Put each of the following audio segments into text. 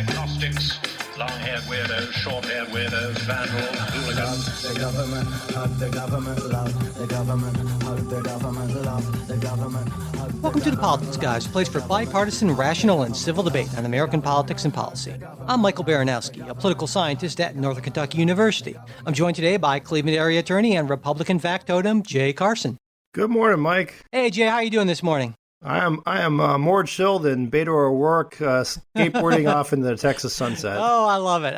agnostics, long-haired weirdos, short-haired weirdos, vandals, hooligans. The government, hug the government, love the government, hug the government, love the government. Welcome to The Politics Guys, a place for bipartisan, rational, and civil debate on American politics and policy. I'm Michael Baranowski, a political scientist at Northern Kentucky University. I'm joined today by Cleveland area attorney and Republican factotum Jay Carson. Good morning, Mike. Hey, Jay, how are you doing this morning? I am more chill than Beto O'Rourke skateboarding off into the Texas sunset. Oh, I love it.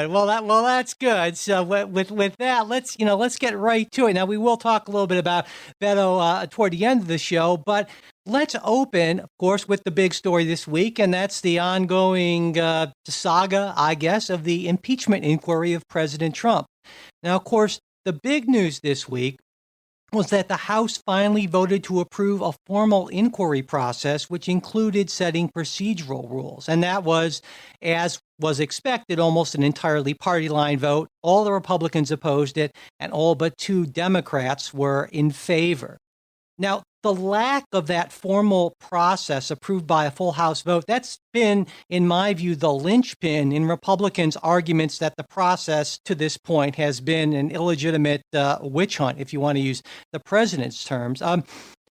Well, that's good. So with that, let's get right to it. Now, we will talk a little bit about Beto toward the end of the show, but let's open, of course, with the big story this week, and that's the ongoing saga, I guess, of the impeachment inquiry of President Trump. Now, of course, the big news this week was that the House finally voted to approve a formal inquiry process, which included setting procedural rules. And that was, as was expected, almost an entirely party line vote. All the Republicans opposed it, and all but two Democrats were in favor. Now, the lack of that formal process approved by a full House vote, that's been, in my view, the linchpin in Republicans' arguments that the process to this point has been an illegitimate witch hunt, if you want to use the president's terms.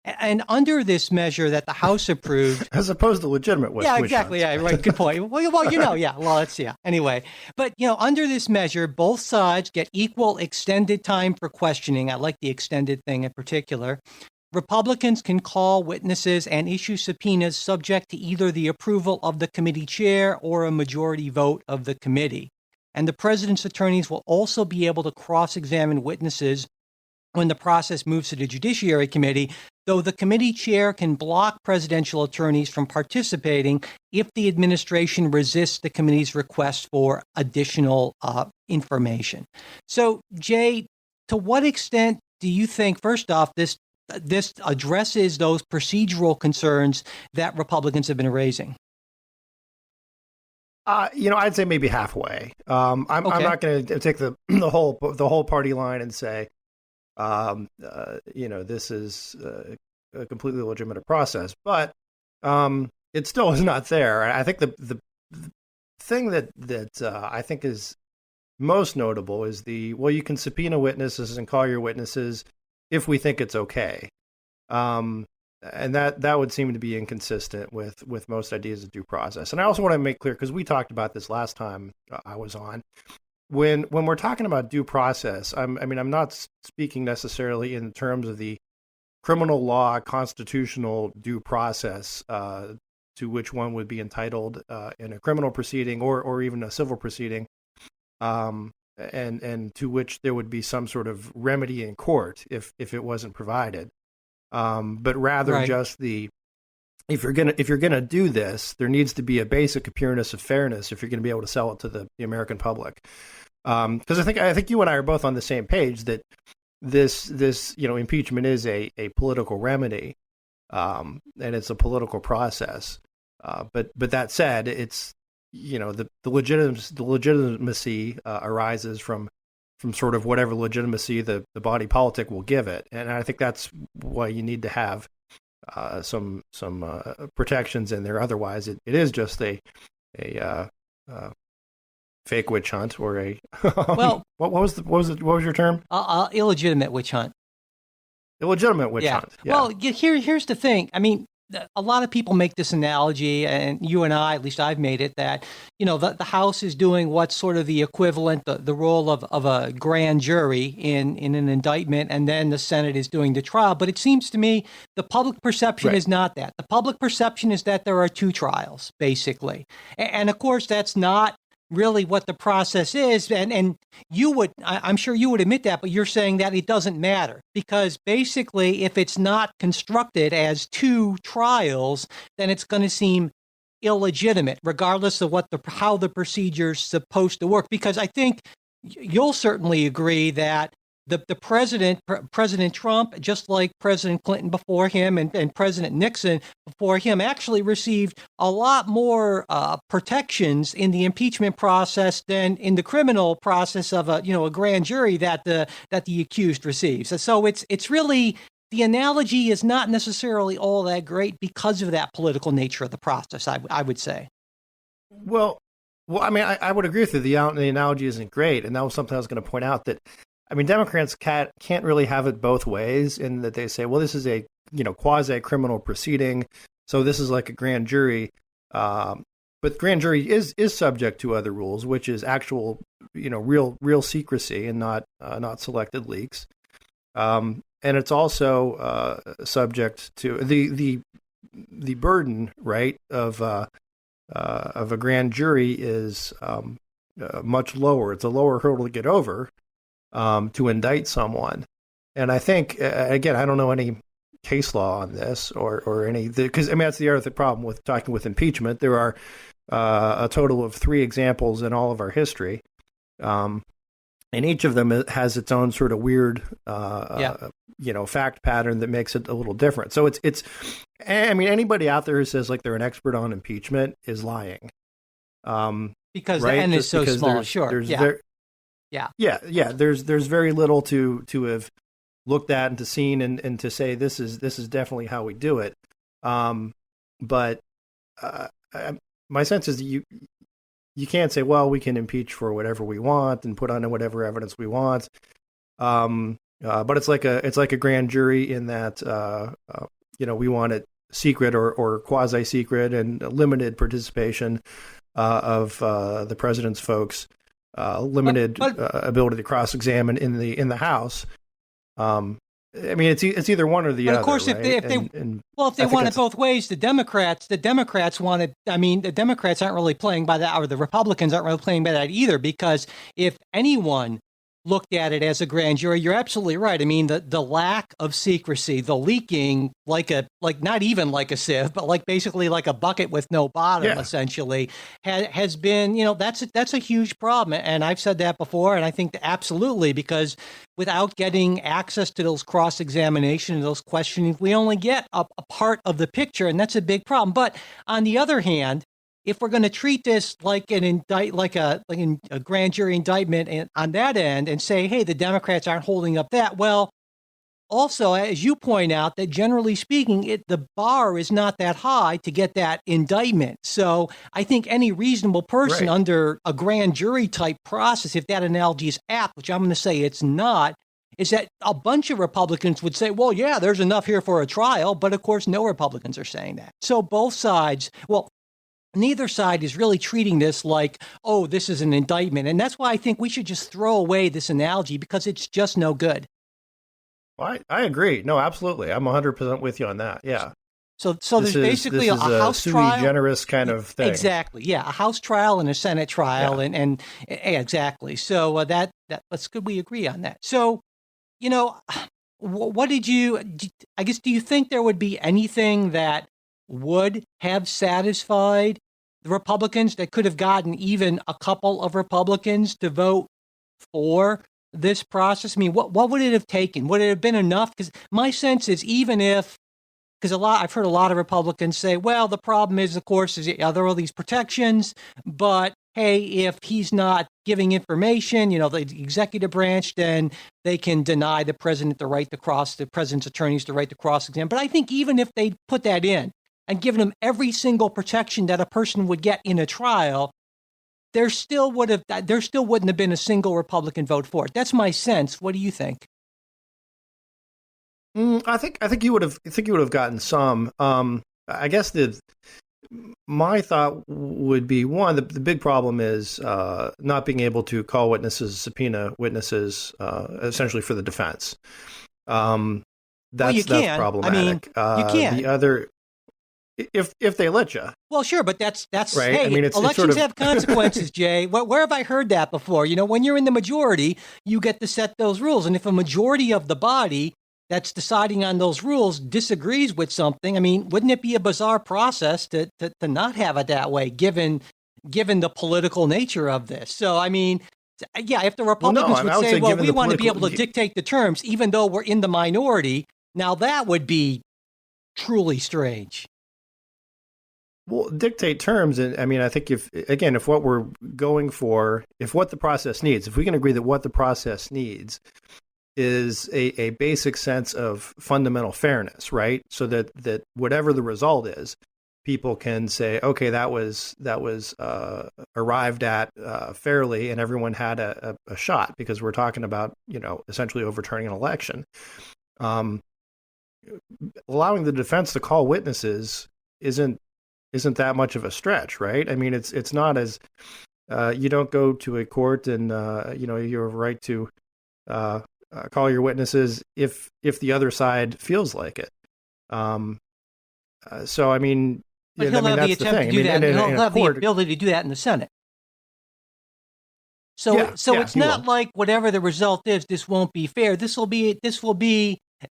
And under this measure that the House approved, as opposed to legitimate witch yeah, exactly, hunt. Yeah, right, good point. Anyway, but under this measure, both sides get equal extended time for questioning. I like the extended thing in particular. Republicans can call witnesses and issue subpoenas subject to either the approval of the committee chair or a majority vote of the committee. And the president's attorneys will also be able to cross-examine witnesses when the process moves to the Judiciary Committee, though the committee chair can block presidential attorneys from participating if the administration resists the committee's request for additional information. So, Jay, to what extent do you think, first off, this addresses those procedural concerns that Republicans have been raising? I'd say maybe halfway. I'm not going to take the whole party line and say, this is a completely legitimate process, but it still is not there. I think the thing that I think is most notable is you can subpoena witnesses and call your witnesses if we think it's okay. And that would seem to be inconsistent with most ideas of due process. And I also want to make clear, because we talked about this last time I was on, when we're talking about due process, I'm not speaking necessarily in terms of the criminal law constitutional due process to which one would be entitled in a criminal proceeding or even a civil proceeding. And to which there would be some sort of remedy in court if it wasn't provided, but rather just if you're gonna do this, there needs to be a basic appearance of fairness if you're going to be able to sell it to the American public. Because I think you and I are both on the same page that this impeachment is a political remedy, and it's a political process. But that said, it's the legitimacy arises from sort of whatever legitimacy the body politic will give it, and I think that's why you need to have some protections in there. Otherwise, it is just a fake witch hunt or a what was your term? Illegitimate witch hunt. Illegitimate witch hunt. Yeah. Well, here's the thing. I mean, a lot of people make this analogy, and you and I, at least I've made it, that, the House is doing what's sort of the equivalent, the role of a grand jury in an indictment, and then the Senate is doing the trial. But it seems to me the public perception is not that. The public perception is that there are two trials, basically. And of course, that's not really what the process is. And I'm sure you would admit that, but you're saying that it doesn't matter because basically if it's not constructed as two trials, then it's going to seem illegitimate, regardless of how the procedure's supposed to work. Because I think you'll certainly agree that the President Trump, just like President Clinton before him and President Nixon before him, actually received a lot more protections in the impeachment process than in the criminal process of a grand jury that the accused receives. So it's really, the analogy is not necessarily all that great because of that political nature of the process, I would say. Well, Well, I mean, I would agree with you. The analogy isn't great, and that was something I was going to point out. That, I mean, Democrats can't really have it both ways, in that they say, well, this is a quasi criminal proceeding, so this is like a grand jury. But grand jury is subject to other rules, which is actual, real secrecy and not selected leaks. And it's also subject to the burden, right, of a grand jury is much lower. It's a lower hurdle to get over to indict someone. And I think, again, I don't know any case law on this or any, because I mean, that's the other problem with talking with impeachment. There are a total of 3 examples in all of our history. And each of them has its own sort of weird, fact pattern that makes it a little different. So it's, I mean, anybody out there who says like they're an expert on impeachment is lying. Because right? the N is so small. There's There's very little to have looked at and to seen and to say this is definitely how we do it. But my sense is that you can't say, well, we can impeach for whatever we want and put on whatever evidence we want. But it's like a grand jury in that we want it secret or quasi secret and limited participation of the president's folks, limited ability to cross examine in the House. I mean, it's either one or the other. Of course, right? if they want it both ways, the Democrats want it. I mean, the Democrats aren't really playing by that, or the Republicans aren't really playing by that either. Because if anyone looked at it as a grand jury, you're absolutely right. I mean, the lack of secrecy, the leaking, like not even like a sieve, but like basically like a bucket with no bottom, essentially, has been, that's a huge problem. And I've said that before, and I think that absolutely, because without getting access to those cross-examination and those questioning, we only get a part of the picture, and that's a big problem. But on the other hand, if we're going to treat this like a grand jury indictment and on that end and say, hey, the Democrats aren't holding up that, well, also, as you point out, that generally speaking, the bar is not that high to get that indictment. So I think any reasonable person under a grand jury type process, if that analogy is apt, which I'm going to say it's not, is that a bunch of Republicans would say, well, yeah, there's enough here for a trial. But of course, no Republicans are saying that. So both sides, neither side is really treating this like, oh, this is an indictment. And that's why I think we should just throw away this analogy, because it's just no good. Well, I agree. No, absolutely. I'm 100% with you on that. Yeah. So there's basically a House trial. Sui generis kind of thing. Exactly. Yeah. A House trial and a Senate trial. Yeah. And exactly. So that's good. We agree on that. So, what do you think there would be anything that would have satisfied the Republicans that could have gotten even a couple of Republicans to vote for this process? I mean, what would it have taken? Would it have been enough? Because my sense is, I've heard a lot of Republicans say, well, the problem is, of course, there are all these protections, but hey, if he's not giving information, the executive branch, then they can deny the president the president's attorneys the right to cross-examine. But I think even if they put that in and given them every single protection that a person would get in a trial, there still wouldn't have been a single Republican vote for it. That's my sense. What do you think? I think you would have gotten some. I guess my thought would be, one, the big problem is not being able to call witnesses, subpoena witnesses, essentially for the defense. That's problematic. I mean, you can. The other, if they let you. Well, sure, but that's right. Hey, I mean, elections have consequences, Jay. Where have I heard that before? When you're in the majority, you get to set those rules, and if a majority of the body that's deciding on those rules disagrees with something, I mean, wouldn't it be a bizarre process to not have it that way, given the political nature of this? So, I mean, yeah, if the Republicans would say, well, we want to be able to dictate the terms, even though we're in the minority, now that would be truly strange. Well, dictate terms, and I mean, I think if what we're going for, if what the process needs, if we can agree that what the process needs is a basic sense of fundamental fairness, right? So that whatever the result is, people can say, okay, that was arrived at fairly, and everyone had a shot, because we're talking about, essentially overturning an election. Allowing the defense to call witnesses isn't that much of a stretch, right? I mean, it's not as you don't go to a court and you have a right to call your witnesses if the other side feels like it. So I mean, but he'll have the attempt to do that. He'll have the ability to do that in the Senate. So it's not like whatever the result is, this won't be fair. This will be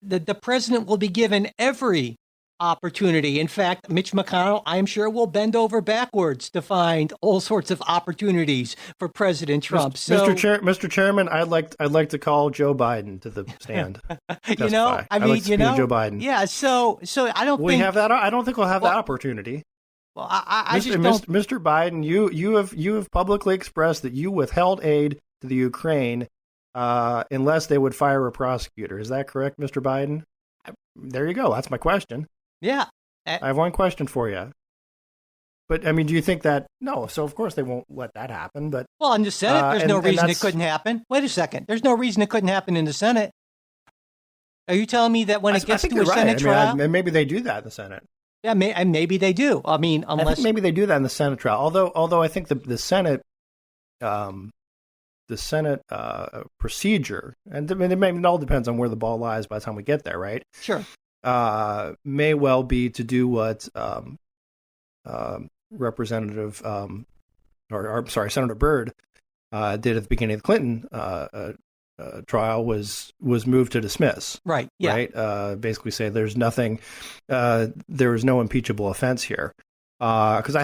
the president will be given every opportunity. In fact, Mitch McConnell, I'm sure, will bend over backwards to find all sorts of opportunities for President Trump. Mr. Chairman, I'd like to call Joe Biden to the stand. Joe Biden. Yeah. So I don't think have that. I don't think we'll have that opportunity. Well, I just don't. Mr. Biden, you have publicly expressed that you withheld aid to the Ukraine unless they would fire a prosecutor. Is that correct, Mr. Biden? There you go. That's my question. Yeah. I have one question for you. But, I mean, do you think that... No, so of course they won't let that happen, but... Well, in the Senate, there's no reason it couldn't happen. Wait a second. There's no reason it couldn't happen in the Senate. Are you telling me that when it gets to a Senate trial... maybe they do that in the Senate. Yeah, maybe they do. I mean, unless... I think maybe they do that in the Senate trial. Although I think the Senate... The Senate procedure, and I mean, it all depends on where the ball lies by the time we get there, right? Sure. May well be to do what Representative, Senator Byrd did at the beginning of the Clinton trial was moved to dismiss. Right. Yeah. Right. Basically say there's nothing, there is no impeachable offense here. Because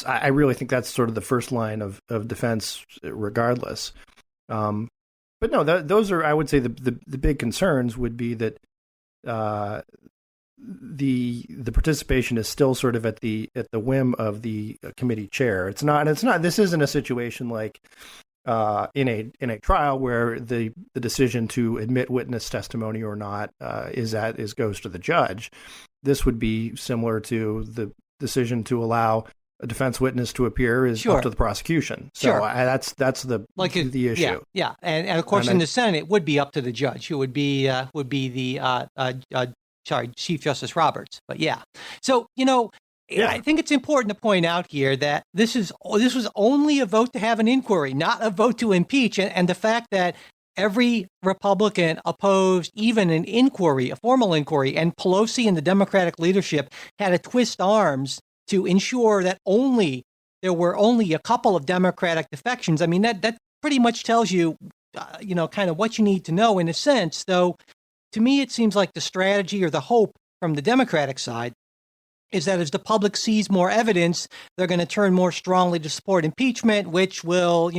I really think that's sort of the first line of defense, regardless. But no, those are, I would say, the big concerns would be that the participation is still sort of at the whim of the committee chair. It's not. This isn't a situation like in a trial where the decision to admit witness testimony or not goes to the judge. This would be similar to the decision to allow a defense witness to appear is up to the prosecution. So that's the issue. Yeah. And of course, in the Senate, it would be up to the judge, who would be the Chief Justice Roberts. But yeah. So, I think it's important to point out here that this was only a vote to have an inquiry, not a vote to impeach. And the fact that every Republican opposed even an inquiry, a formal inquiry, and Pelosi and the Democratic leadership had to twist arms to ensure that there were only a couple of Democratic defections. I mean, that pretty much tells you, kind of what you need to know in a sense. Though, to me, it seems like the strategy or the hope from the Democratic side is that as the public sees more evidence, they're going to turn more strongly to support impeachment, which will,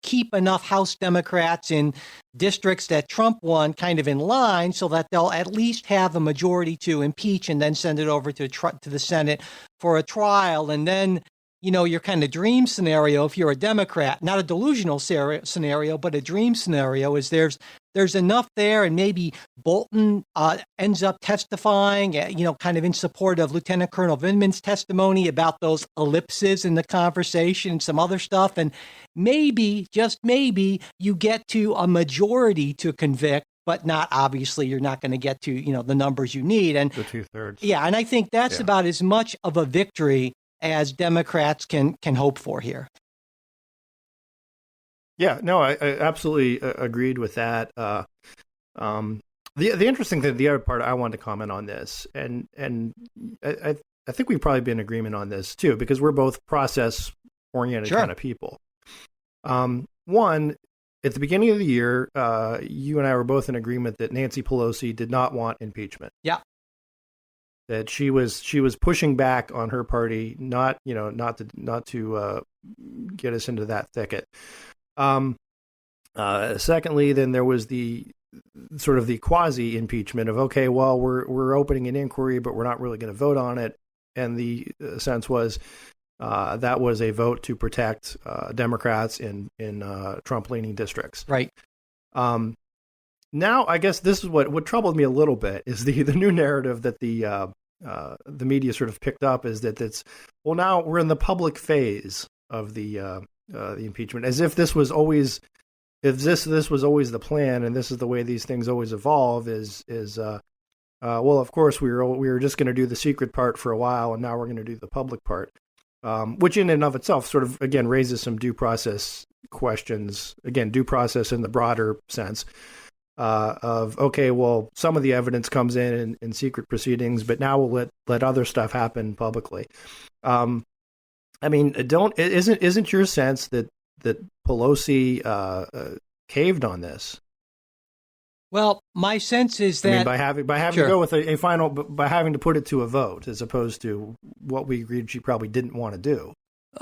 keep enough House Democrats in districts that Trump won kind of in line so that they'll at least have a majority to impeach and then send it over to the Senate for a trial. And then, your kind of dream scenario, if you're a Democrat, not a delusional scenario, but a dream scenario, is there's enough there, and maybe Bolton ends up testifying, kind of in support of Lieutenant Colonel Vindman's testimony about those ellipses in the conversation and some other stuff. And maybe, just maybe, you get to a majority to convict, but not obviously you're not going to get to, the numbers you need. And the 2/3. Yeah. And I think that's about as much of a victory as Democrats can hope for here. Yeah, no, I absolutely agreed with that. The interesting thing, the other part I wanted to comment on this, and I think we've probably been in agreement on this too, because we're both process-oriented kind of people. One, at the beginning of the year, you and I were both in agreement that Nancy Pelosi did not want impeachment. Yeah. That she was pushing back on her party, not to get us into that thicket. Secondly, then there was the sort of the quasi impeachment of, okay, well, we're opening an inquiry, but we're not really going to vote on it. And the sense was that was a vote to protect Democrats in Trump leaning districts. Right. Now, I guess this is what troubled me a little bit is the new narrative that the the media sort of picked up is that well, now we're in the public phase of the impeachment, as if this was always the plan, and this is the way these things always evolve. Well, of course we were just going to do the secret part for a while, and now we're going to do the public part, which in and of itself sort of again raises some due process questions. Again, due process in the broader sense. Of okay, well, some of the evidence comes in secret proceedings, but now we'll let other stuff happen publicly. I mean, isn't your sense that Pelosi caved on this? Well, my sense is that by having Sure. to go with a final, by having to put it to a vote, as opposed to what we agreed she probably didn't want to do.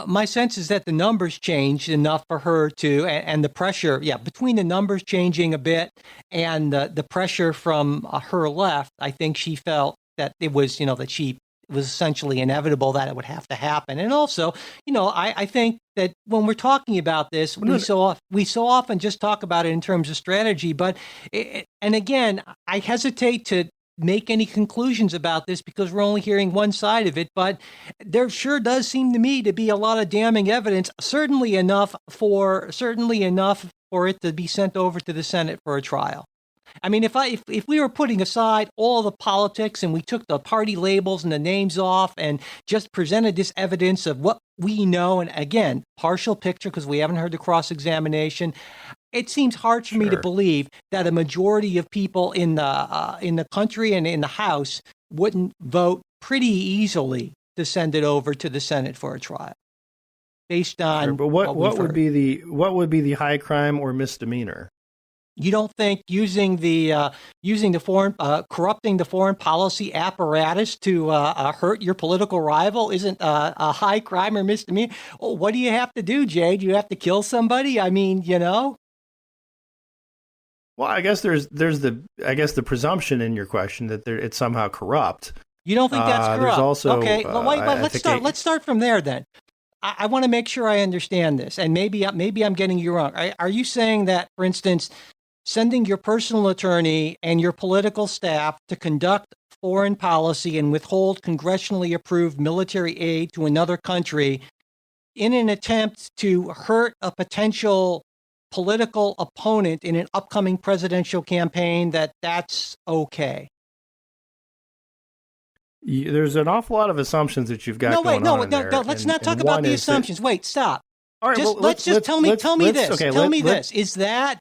My sense is that the numbers changed enough for her to, and the pressure, between the numbers changing a bit and the pressure from her left, I think she felt that it was, that it was essentially inevitable that it would have to happen. And also, I think that when we're talking about this, we so often just talk about it in terms of strategy. But, and again, I hesitate to make any conclusions about this because we're only hearing one side of it, but there sure does seem to me to be a lot of damning evidence, certainly enough for it to be sent over to the Senate for a trial. I mean, if we were putting aside all the politics and we took the party labels and the names off and just presented this evidence of what we know, and again, partial picture because we haven't heard the cross-examination, it seems hard for me to believe that a majority of people in the country and in the House wouldn't vote pretty easily to send it over to the Senate for a trial, based on. But what would be the high crime or misdemeanor? You don't think using the foreign corrupting the foreign policy apparatus to hurt your political rival isn't a high crime or misdemeanor? Well, what do you have to do, Jay? Do you have to kill somebody? I mean, Well, I guess there's the presumption in your question that it's somehow corrupt. You don't think that's corrupt? There's also Let's start from there then. I want to make sure I understand this, and maybe I'm getting you wrong. Are you saying that, for instance, sending your personal attorney and your political staff to conduct foreign policy and withhold congressionally approved military aid to another country in an attempt to hurt a potential political opponent in an upcoming presidential campaign, that's okay? There's an awful lot of assumptions that you've got going on there. No, let's not talk about the assumptions. Wait, stop. All right, Tell me this. Is that,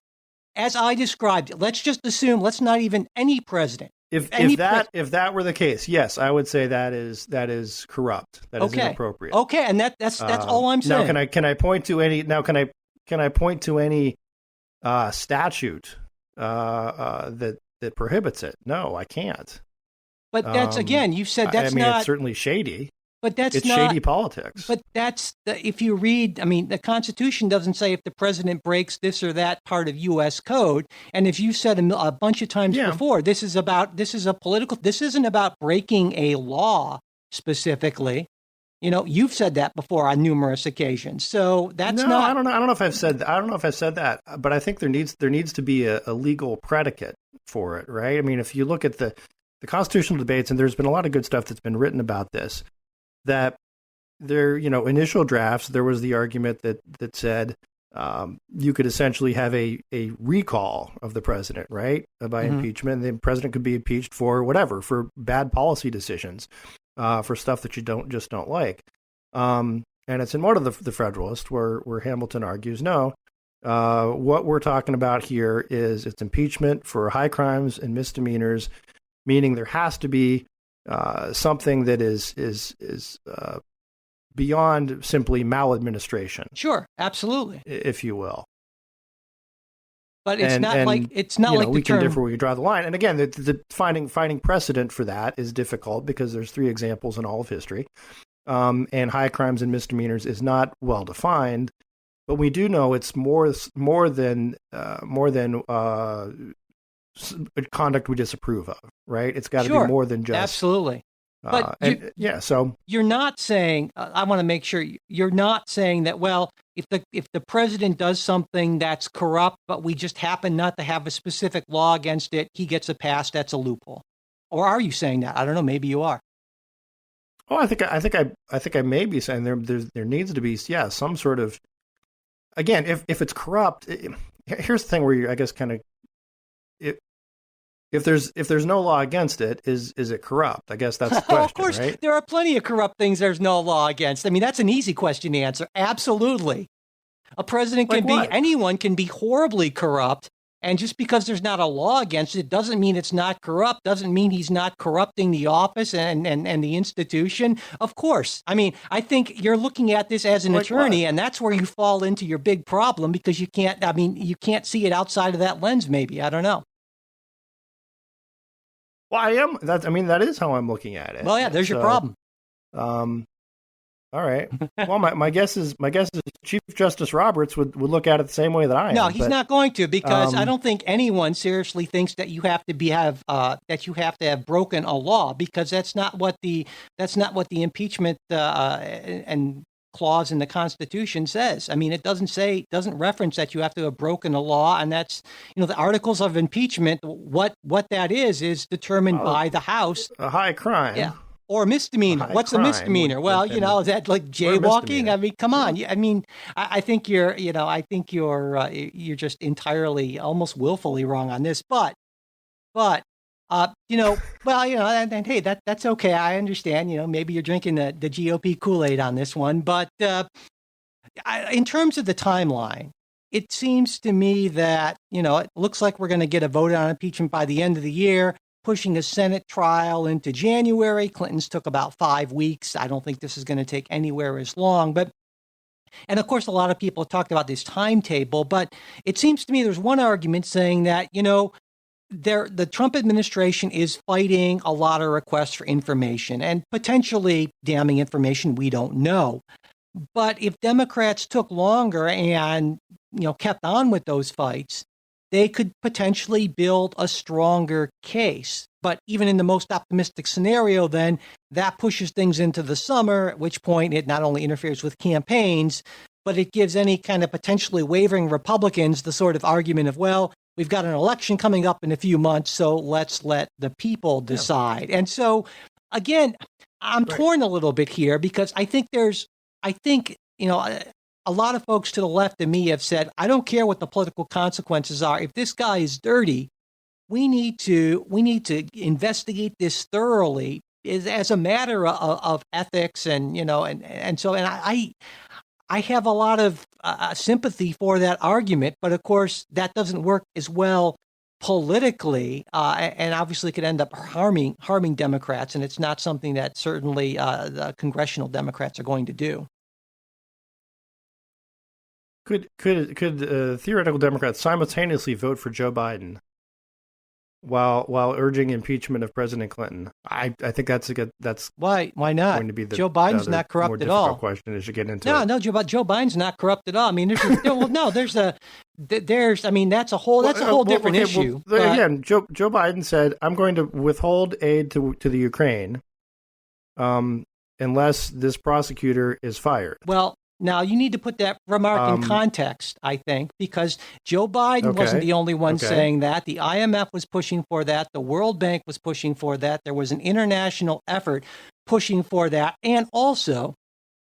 as I described it, let's just assume, let's not even any president. If that were the case, yes, I would say that is corrupt. That is inappropriate. Okay, and that's all I'm saying. Now, can I point to any? Now, can I point to any statute that prohibits it? No, I can't. But that's again, you said that's not. It's certainly shady. But it's not shady politics. But if you read, the Constitution doesn't say if the president breaks this or that part of U.S. code. And if you said a bunch of times before, this isn't about breaking a law specifically. You've said that before on numerous occasions. So that's not. I don't know if I've said that. I don't know if I've said that. But I think there needs to be a legal predicate for it, right? I mean, if you look at the constitutional debates, and there's been a lot of good stuff that's been written about this, that there, initial drafts, there was the argument that said you could essentially have a recall of the president, right, by impeachment. The president could be impeached for whatever, for bad policy decisions, for stuff that you don't like. And it's in one of the Federalist where Hamilton argues, no, what we're talking about here is it's impeachment for high crimes and misdemeanors, meaning there has to be something that is beyond simply maladministration. Sure, absolutely, if you will. But it's not like we can differ where you draw the line. And again, the finding precedent for that is difficult because there's 3 examples in all of history, and high crimes and misdemeanors is not well defined. But we do know it's more than conduct we disapprove of, right? It's got to be more than just absolutely. But so you're not saying. I want to make sure you're not saying that. Well, if the president does something that's corrupt, but we just happen not to have a specific law against it, he gets a pass. That's a loophole. Or are you saying that? I don't know. Maybe you are. Oh, I think I may be saying there needs to be some sort of, again, if it's corrupt. Here's the thing where I guess kind of, if there's no law against it, is it corrupt? I guess that's the question. Of course, right? There are plenty of corrupt things there's no law against. I mean, that's an easy question to answer. Absolutely. A president can be, anyone can be horribly corrupt. And just because there's not a law against it doesn't mean it's not corrupt, doesn't mean he's not corrupting the office and the institution. Of course. I mean, I think you're looking at this as an attorney, and that's where you fall into your big problem because you can't see it outside of that lens, maybe. I don't know. Well, I am. That is how I'm looking at it. Well, yeah, there's your problem. All right. Well, my guess is Chief Justice Roberts would look at it the same way that I am. No, he's not going to, because I don't think anyone seriously thinks that you have to have broken a law, because that's not what the impeachment and clause in the Constitution says. I mean, it doesn't reference that you have to have broken a law, and that's, the articles of impeachment. What that is determined by the House. A high crime. Yeah. Or misdemeanor. What's a misdemeanor? Well, is that like jaywalking? I mean, come on. I mean, I think you're just entirely, almost willfully wrong on this. But, and hey, that's okay. I understand. Maybe you're drinking the GOP Kool-Aid on this one. But in terms of the timeline, it seems to me that it looks like we're going to get a vote on impeachment by the end of the year, pushing a Senate trial into January. Clinton's took about 5 weeks. I don't think this is going to take anywhere as long. And of course, a lot of people talked about this timetable, but it seems to me there's one argument saying that, the Trump administration is fighting a lot of requests for information and potentially damning information we don't know. But if Democrats took longer and, kept on with those fights, they could potentially build a stronger case. But even in the most optimistic scenario, then that pushes things into the summer, at which point it not only interferes with campaigns, but it gives any kind of potentially wavering Republicans the sort of argument of, well, we've got an election coming up in a few months, so let's let the people decide. And so, again, I'm torn a little bit here, because I think a lot of folks to the left of me have said, I don't care what the political consequences are. If this guy is dirty, we need to investigate this thoroughly as a matter of ethics, and I have a lot of sympathy for that argument, but of course that doesn't work as well politically, and obviously could end up harming Democrats, and it's not something that certainly the congressional Democrats are going to do. Could theoretical Democrats simultaneously vote for Joe Biden while urging impeachment of President Clinton? I think that's why not? Going to be Joe Biden's not corrupt more at all. Difficult question as you get into No, Joe Biden's not corrupt at all. I mean, that's a whole different issue. Again, Joe Biden said, "I'm going to withhold aid to the Ukraine, unless this prosecutor is fired." Well, now, you need to put that remark in context, I think, because Joe Biden wasn't the only one saying that. The IMF was pushing for that. The World Bank was pushing for that. There was an international effort pushing for that. And also,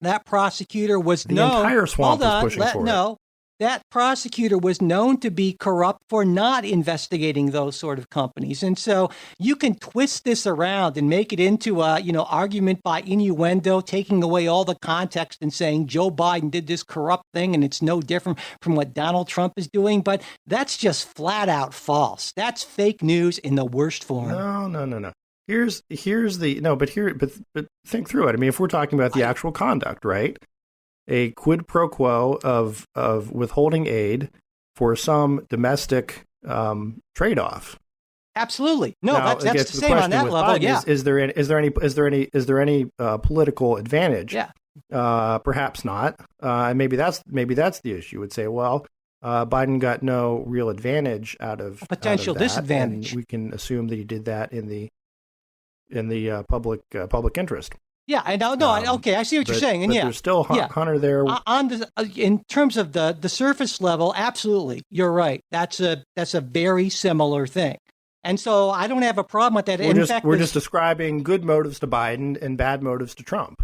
that prosecutor was known. The entire swamp was pushing for it. That prosecutor was known to be corrupt for not investigating those sort of companies. And so you can twist this around and make it into a, argument by innuendo, taking away all the context and saying Joe Biden did this corrupt thing and it's no different from what Donald Trump is doing. But that's just flat out false. That's fake news in the worst form. No. But think through it. I mean, if we're talking about the actual conduct, right? A quid pro quo of withholding aid for some domestic trade-off. Absolutely, no. That's the same on that level. Biden, is there any political advantage? Yeah. Perhaps not. Maybe that's the issue. Would say, well, Biden got no real advantage out of potential disadvantage. And we can assume that he did that in the public interest. Yeah, I know. Okay, I see what you're saying, and there's still Hunter there. In terms of the surface level, absolutely, you're right. That's a very similar thing. And so I don't have a problem with that. We're just describing good motives to Biden and bad motives to Trump.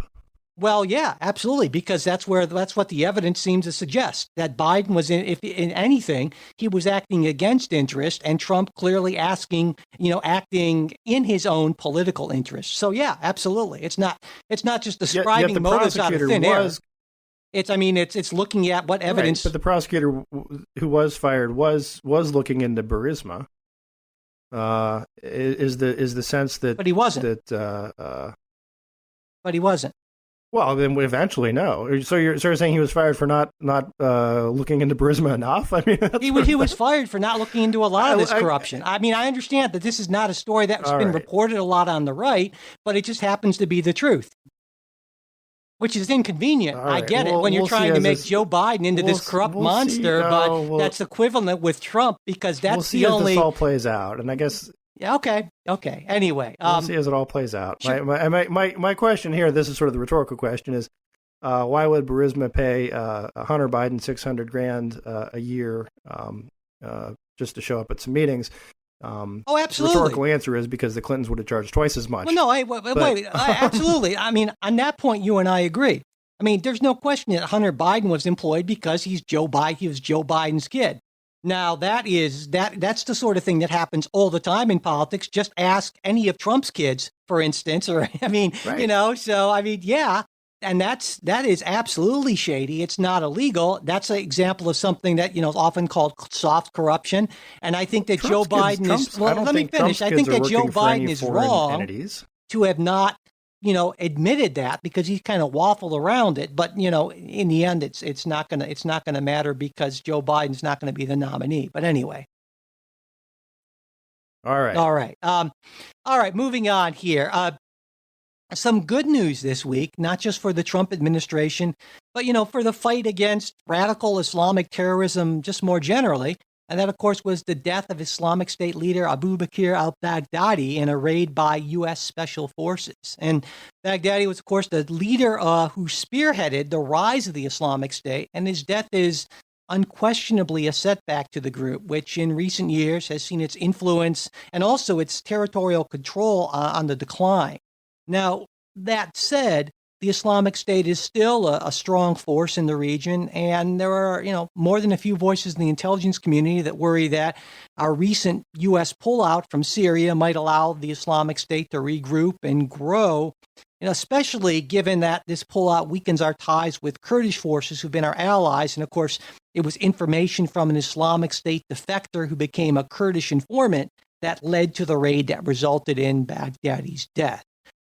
Well, yeah, absolutely, because that's what the evidence seems to suggest, that Biden was if in anything, he was acting against interest, and Trump clearly acting in his own political interest. So yeah, absolutely. It's not just describing motives out of thin air. It's looking at what evidence. Right, but the prosecutor who was fired was looking into Burisma. Is the sense that, but he wasn't. But he wasn't. Well, then eventually, no. So you're saying he was fired for not looking into Burisma enough? I mean, he was fired for not looking into a lot of this corruption. I understand that this is not a story that's been reported a lot on the right, but it just happens to be the truth, which is inconvenient. I get it when you're trying to make Joe Biden into this corrupt monster, but that's equivalent with Trump because that's the only. We'll see as this all plays out, and I guess. Yeah, okay. Anyway, we'll see as it all plays out. Sure. My question here, this is sort of the rhetorical question, is why would Burisma pay Hunter Biden $600,000 a year just to show up at some meetings? Absolutely. The rhetorical answer is because the Clintons would have charged twice as much. Well, no, wait, absolutely. On that point, you and I agree. There's no question that Hunter Biden was employed because he was Joe Biden's kid. Now, that's the sort of thing that happens all the time in politics. Just ask any of Trump's kids, for instance, or right. Yeah. And that is absolutely shady. It's not illegal. That's an example of something that, is often called soft corruption. And I think that Joe Biden is, well, let me finish. I think that Joe Biden is wrong to have not, admitted that because he's kind of waffled around it. But, in the end, it's not going to matter because Joe Biden's not going to be the nominee. But anyway. All right. All right. Moving on here. Some good news this week, not just for the Trump administration, but, for the fight against radical Islamic terrorism just more generally. And that, of course, was the death of Islamic State leader Abu Bakr al-Baghdadi in a raid by U.S. Special Forces. And Baghdadi was, of course, the leader who spearheaded the rise of the Islamic State, and his death is unquestionably a setback to the group, which in recent years has seen its influence and also its territorial control on the decline. Now, that said, the Islamic State is still a strong force in the region, and there are, more than a few voices in the intelligence community that worry that our recent U.S. pullout from Syria might allow the Islamic State to regroup and grow, especially given that this pullout weakens our ties with Kurdish forces who've been our allies. And of course, it was information from an Islamic State defector who became a Kurdish informant that led to the raid that resulted in Baghdadi's death.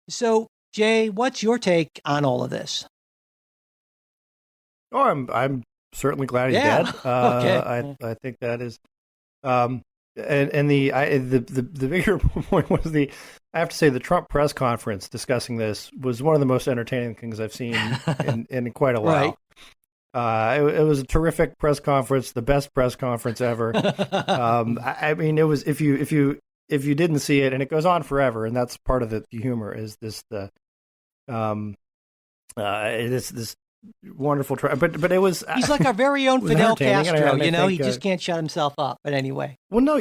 So, Jay, what's your take on all of this? Oh, I'm certainly glad he's dead. Okay. I think that is, and the bigger point was I have to say the Trump press conference discussing this was one of the most entertaining things I've seen in quite a while. Right. It was a terrific press conference, the best press conference ever. It was if you didn't see it, and it goes on forever, and that's part of the humor is this this wonderful but it was he's like our very own Fidel Castro, he just can't shut himself up. But anyway, well, no,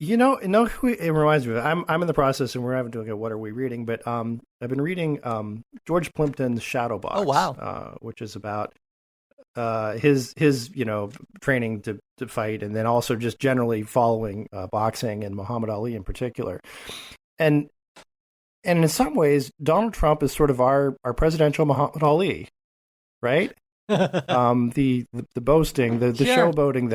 no, who it reminds me of. I'm in the process, and we're having to look at what are we reading, but I've been reading George Plimpton's Shadowbox. Oh wow, which is about his training to fight, and then also just generally following boxing and Muhammad Ali in particular. And in some ways, Donald Trump is sort of our presidential Muhammad Ali, right? The boasting, the sure. showboating.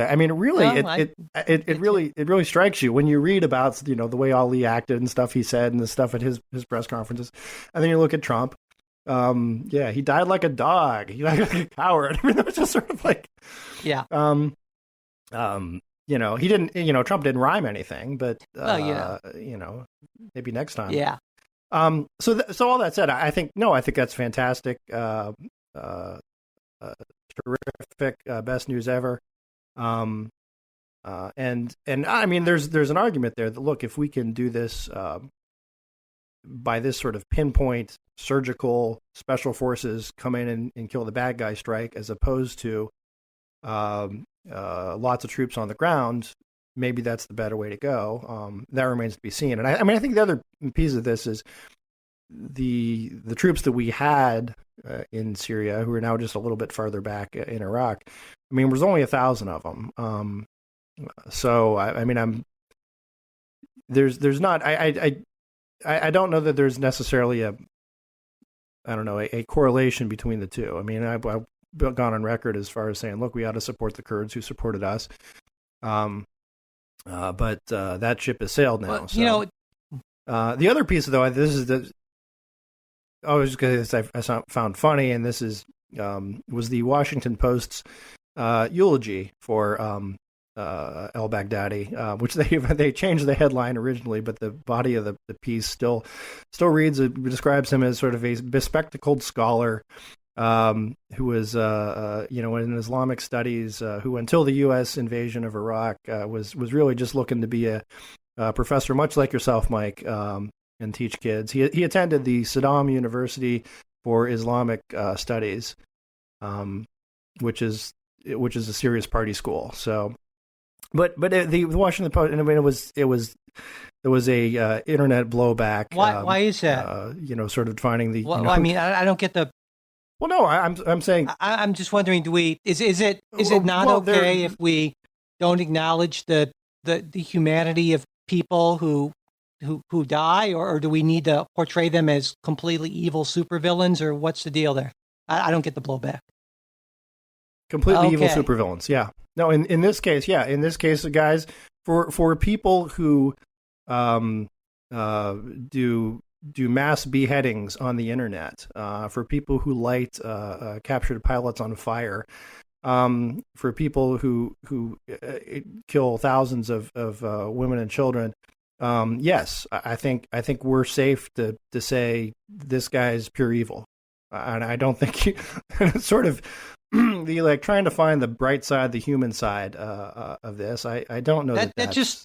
It really strikes you when you read about the way Ali acted and stuff he said and the stuff at his press conferences, and then you look at Trump. He died like a dog. He died like a coward. It was just sort of like, yeah. He didn't. Trump didn't rhyme anything, but maybe next time. Yeah. So all that said, I think that's fantastic. Terrific, best news ever. And I mean, there's an argument there that look, if we can do this by this sort of pinpoint surgical special forces come in and kill the bad guy strike, as opposed to lots of troops on the ground, maybe that's the better way to go. That remains to be seen. And I think the other piece of this is the troops that we had in Syria, who are now just a little bit farther back in Iraq. I mean, there's only 1,000 of them. So there's not. I don't know that there's necessarily a correlation between the two. I mean, I've gone on record as far as saying, look, we ought to support the Kurds who supported us. But that ship has sailed now. Well, so. The other piece, though, I was going to say I found funny, and this was the Washington Post's eulogy for al-Baghdadi, which they changed the headline originally, but the body of the piece still reads. It describes him as sort of a bespectacled scholar who was in Islamic studies, who until the U.S. invasion of Iraq was really just looking to be a professor, much like yourself, Mike, and teach kids. He attended the Saddam University for Islamic Studies, which is a serious party school. So, but the Washington Post, and I mean, there was a internet blowback. Why is that? Sort of defining the. Well, I mean, I don't get the. Well, no, I'm saying. I'm just wondering, is it not okay if we don't acknowledge the humanity of people who die, or do we need to portray them as completely evil supervillains, or what's the deal there? I don't get the blowback. Completely evil supervillains, yeah. No, in this case, guys, for people who do mass beheadings on the internet, for people who light captured pilots on fire, for people who kill thousands of women and children. Yes, I think we're safe to say this guy's pure evil, and I don't think sort of the trying to find the bright side, the human side of this. I don't know that's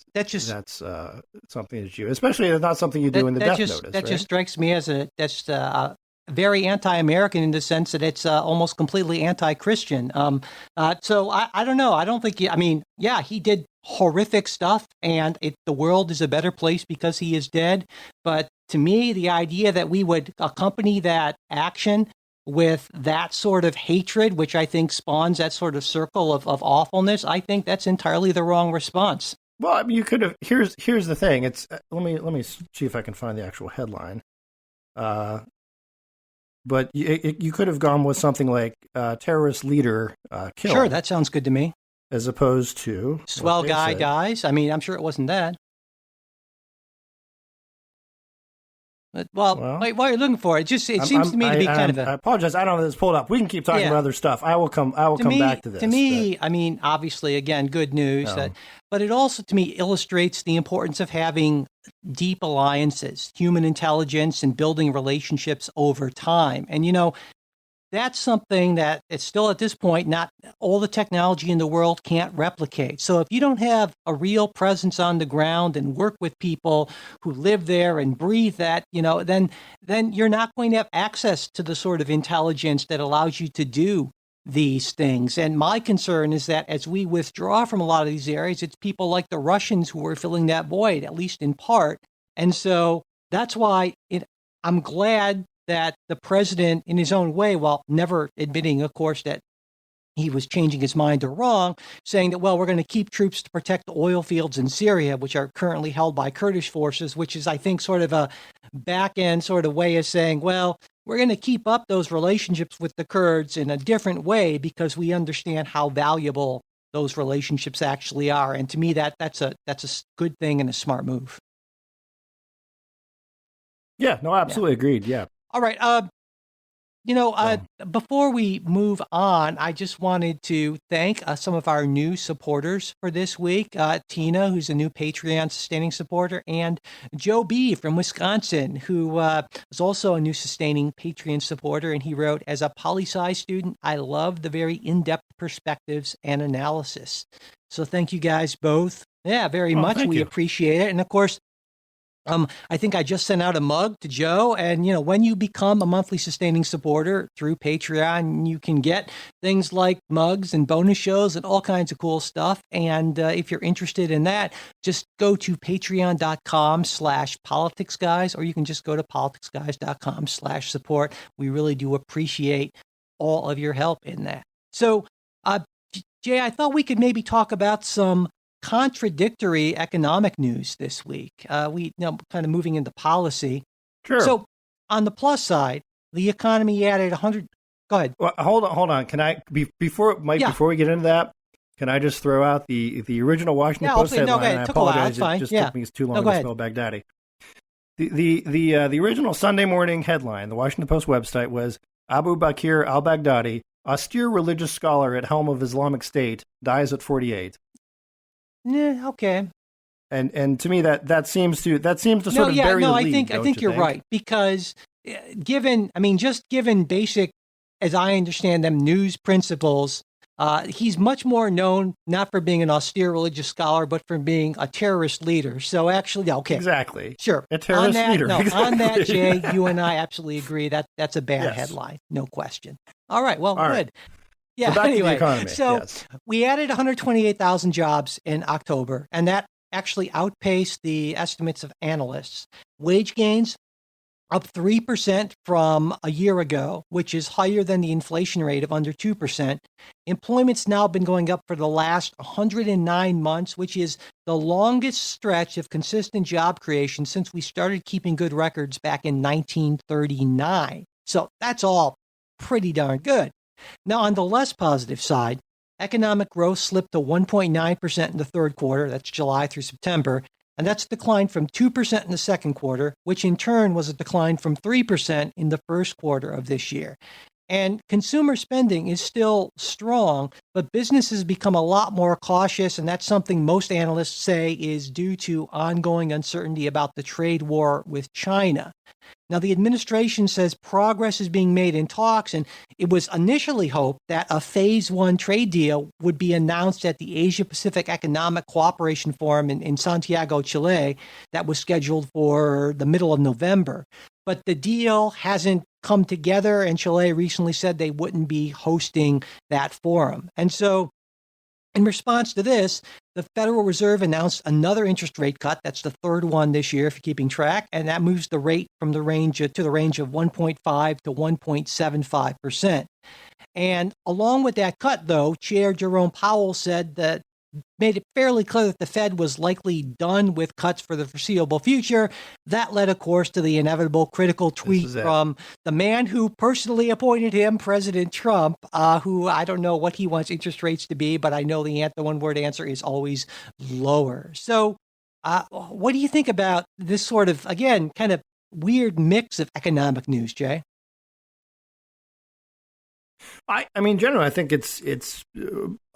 something that you, especially if it's not something you do in the death notice. That just strikes me as very anti-American in the sense that it's almost completely anti-Christian. So I don't know. I don't think he did horrific stuff, and the world is a better place because he is dead. But to me, the idea that we would accompany that action with that sort of hatred, which I think spawns that sort of circle of awfulness, I think that's entirely the wrong response. Well, I mean, you could have. Here's the thing. It's let me see if I can find the actual headline. But you could have gone with something like terrorist leader killed. Sure, that sounds good to me. As opposed to swell guy dies. I mean, I'm sure it wasn't that. But, wait, what are you looking for? It seems to me to be kind of a. I apologize. I don't have this pulled up. We can keep talking about other stuff. I will come back to this. To me, I mean, obviously, again, good news. But it also, to me, illustrates the importance of having deep alliances, human intelligence, and building relationships over time. And that's something that it's still at this point, not all the technology in the world can't replicate. So if you don't have a real presence on the ground and work with people who live there and breathe that, then you're not going to have access to the sort of intelligence that allows you to do these things. And my concern is that as we withdraw from a lot of these areas, it's people like the Russians who are filling that void, at least in part. And so that's why I'm glad that the president, in his own way, while never admitting, of course, that he was changing his mind or wrong, saying that, well, we're going to keep troops to protect the oil fields in Syria, which are currently held by Kurdish forces, which is, I think, sort of a back-end sort of way of saying, well, we're going to keep up those relationships with the Kurds in a different way because we understand how valuable those relationships actually are. And to me, that's a good thing and a smart move. Yeah, no, absolutely agreed. Yeah. All right. Before we move on, I just wanted to thank some of our new supporters for this week. Tina, who's a new Patreon sustaining supporter, and Joe B. from Wisconsin, who is also a new sustaining Patreon supporter. And he wrote, as a poli-sci student, I love the very in-depth perspectives and analysis. So thank you guys both. Yeah, very much. We appreciate it. And of course, I think I just sent out a mug to Joe. And, when you become a monthly sustaining supporter through Patreon, you can get things like mugs and bonus shows and all kinds of cool stuff. And if you're interested in that, just go to patreon.com/politicsguys, or you can just go to politicsguys.com/support. We really do appreciate all of your help in that. So, Jay, I thought we could maybe talk about some contradictory economic news this week. We kind of moving into policy. Sure. So on the plus side, the economy added 100. Go ahead. Well, hold on. Can I before we get into that? Can I just throw out the original Washington Post headline? I apologize. It just took me too long to spell Baghdadi. The original Sunday morning headline, the Washington Post website, was Abu Bakr al-Baghdadi, austere religious scholar at helm of Islamic State, dies at 48. Yeah, okay. And to me that seems to sort of bury the lead. I think you're right, because given basic, as I understand them, news principles, he's much more known not for being an austere religious scholar, but for being a terrorist leader. So actually, okay, exactly, sure, a terrorist leader. No, exactly. On that, Jay, you and I absolutely agree that's a bad headline, no question. All right, well, good. Right. Yeah. So anyway, to the economy. So we added 128,000 jobs in October, and that actually outpaced the estimates of analysts. Wage gains up 3% from a year ago, which is higher than the inflation rate of under 2%. Employment's now been going up for the last 109 months, which is the longest stretch of consistent job creation since we started keeping good records back in 1939. So that's all pretty darn good. Now, on the less positive side, economic growth slipped to 1.9% in the third quarter. That's July through September. And that's a decline from 2% in the second quarter, which in turn was a decline from 3% in the first quarter of this year. And consumer spending is still strong, but businesses become a lot more cautious. And that's something most analysts say is due to ongoing uncertainty about the trade war with China. Now, the administration says progress is being made in talks, and it was initially hoped that a phase one trade deal would be announced at the Asia-Pacific Economic Cooperation Forum in Santiago, Chile, that was scheduled for the middle of November. But the deal hasn't come together, and Chile recently said they wouldn't be hosting that forum. And so, in response to this, the Federal Reserve announced another interest rate cut. That's the third one this year, if you're keeping track, and that moves the rate from the range to the range of 1.5 to 1.75%. And along with that cut, though, Chair Jerome Powell said that made it fairly clear that the Fed was likely done with cuts for the foreseeable future. That led, of course, to the inevitable critical tweet from the man who personally appointed him, President Trump, who I don't know what he wants interest rates to be, but I know the one-word answer is always lower. So what do you think about this sort of, again, kind of weird mix of economic news, Jay? I mean, generally, I think it's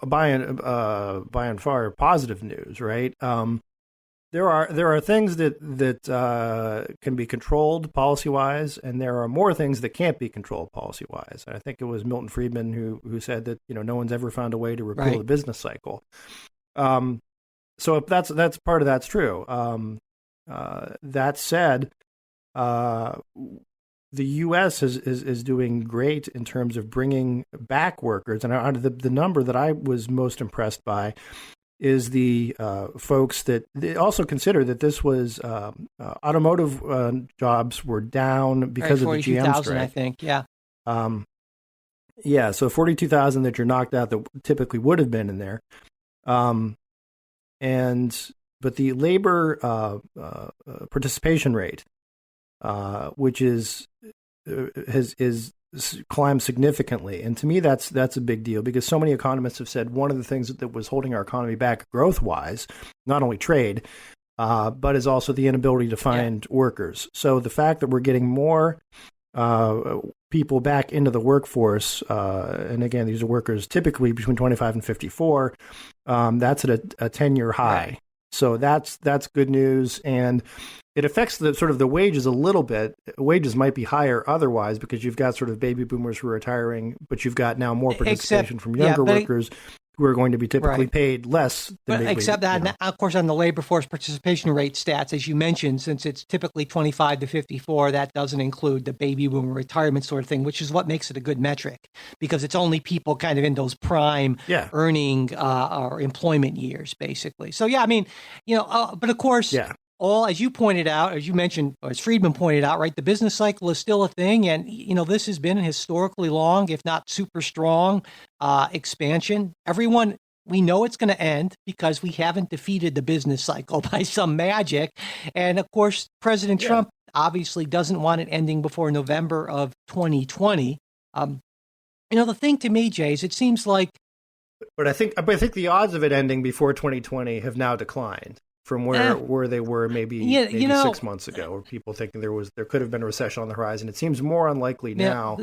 by and far positive news, right? There are things that can be controlled policy wise, and there are more things that can't be controlled policy wise. I think it was Milton Friedman who said that no one's ever found a way to repeal the business cycle. So if that's part of that's true. That said, the U.S. is doing great in terms of bringing back workers. And the number that I was most impressed by is the folks that they also consider that this was automotive jobs were down because of the GM strike. I think, yeah. So 42,000 that you're knocked out that typically would have been in there. But the labor participation rate, which has climbed significantly. And to me, that's a big deal because so many economists have said one of the things that was holding our economy back growth-wise, not only trade, but is also the inability to find workers. So the fact that we're getting more people back into the workforce, and again, these are workers typically between 25 and 54, that's at a 10-year high. Right. So that's good news, and it affects the wages a little bit. Wages might be higher otherwise because you've got sort of baby boomers who are retiring, but you've got now more participation from younger workers who are going to be typically Right. paid less than But except that, of course, on the labor force participation rate stats, as you mentioned, since it's typically 25 to 54, that doesn't include the baby boomer retirement sort of thing, which is what makes it a good metric, because it's only people kind of in those prime earning or employment years, basically. So, yeah, I mean, but of course, all, as you pointed out, as you mentioned, or as Friedman pointed out, right, the business cycle is still a thing. And, this has been a historically long, if not super strong, expansion. We know it's going to end because we haven't defeated the business cycle by some magic. And of course, President Trump obviously doesn't want it ending before November of 2020. The thing to me, Jay, is it seems like. But I think the odds of it ending before 2020 have now declined from where they were maybe 6 months ago, where people thinking there could have been a recession on the horizon. It seems more unlikely now.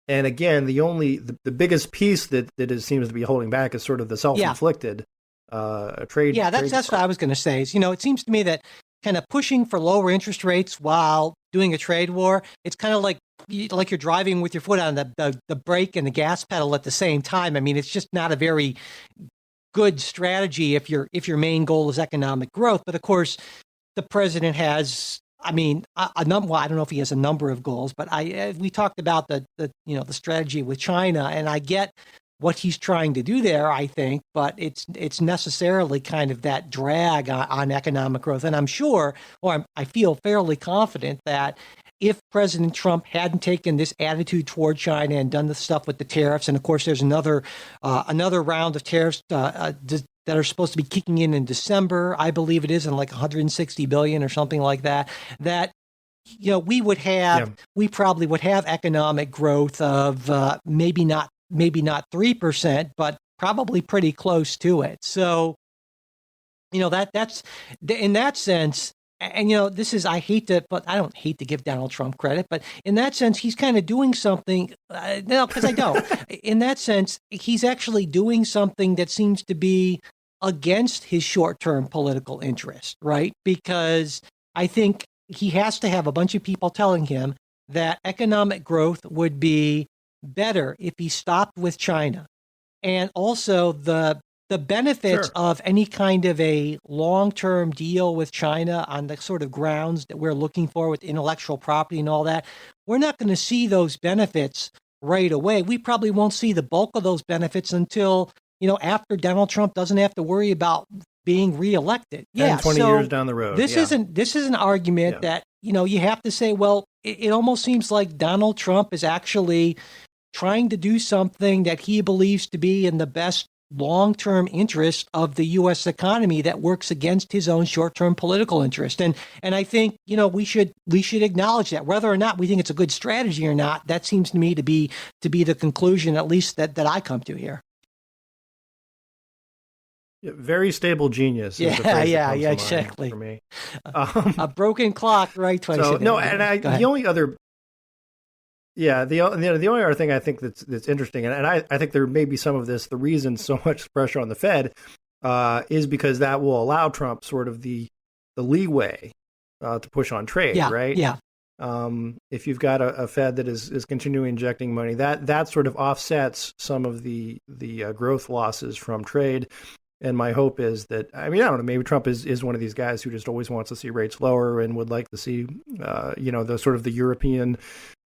And again, the biggest piece that seems to be holding back is sort of the self-inflicted trade. Yeah, that's what I was going to say. Is, it seems to me that kind of pushing for lower interest rates while doing a trade war, it's kind of like you're driving with your foot on the brake and the gas pedal at the same time. I mean, it's just not a very good strategy if your main goal is economic growth. But of course, the president has. I mean, a number. Well, I don't know if he has a number of goals, but we talked about the strategy with China, and I get what he's trying to do there. I think, but it's necessarily kind of that drag on economic growth. And I'm sure, I feel fairly confident that if President Trump hadn't taken this attitude toward China and done the stuff with the tariffs, and of course, there's another round of tariffs that are supposed to be kicking in December, I believe it is, in like 160 billion or something like that, we probably would have economic growth of maybe not 3%, but probably pretty close to it. So, that's in that sense. And, this is, I don't hate to give Donald Trump credit, but in that sense, he's kind of doing something, no, because I don't. In that sense, he's actually doing something that seems to be against his short-term political interest, right? Because I think he has to have a bunch of people telling him that economic growth would be better if he stopped with China. And also the benefits of any kind of a long-term deal with China on the sort of grounds that we're looking for with intellectual property and all that, we're not going to see those benefits right away. We probably won't see the bulk of those benefits until, after Donald Trump doesn't have to worry about being reelected. 20 years down the road. This is an argument that, you have to say, well, it almost seems like Donald Trump is actually trying to do something that he believes to be in the best long-term interest of the U.S. economy that works against his own short-term political interest. And I think, we should acknowledge that. Whether or not we think it's a good strategy or not, that seems to me to be the conclusion, at least that I come to here. Very stable genius. Exactly. For me, a broken clock, right? The only other. Yeah, the only other thing I think that's interesting, and I think there may be some of this. The reason so much pressure on the Fed is because that will allow Trump sort of the leeway to push on trade, right? Yeah. If you've got a Fed that is continuing injecting money, that sort of offsets some of the growth losses from trade. And my hope is that, I don't know, maybe Trump is one of these guys who just always wants to see rates lower and would like to see, the sort of the European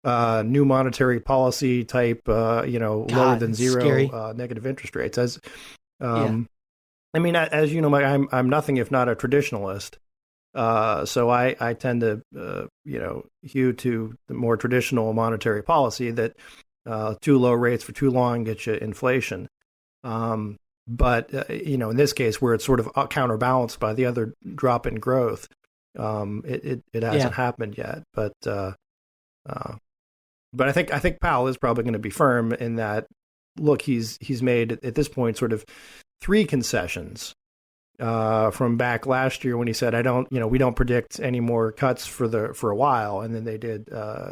new monetary policy type, lower than zero negative interest rates. As you know, I'm nothing if not a traditionalist. So I tend to, hew to the more traditional monetary policy that too low rates for too long get you inflation. But, in this case, where it's sort of counterbalanced by the other drop in growth, it hasn't happened yet. But I think Powell is probably going to be firm in that. Look, he's made at this point sort of 3 concessions from back last year when he said, we don't predict any more cuts for a while, and then they did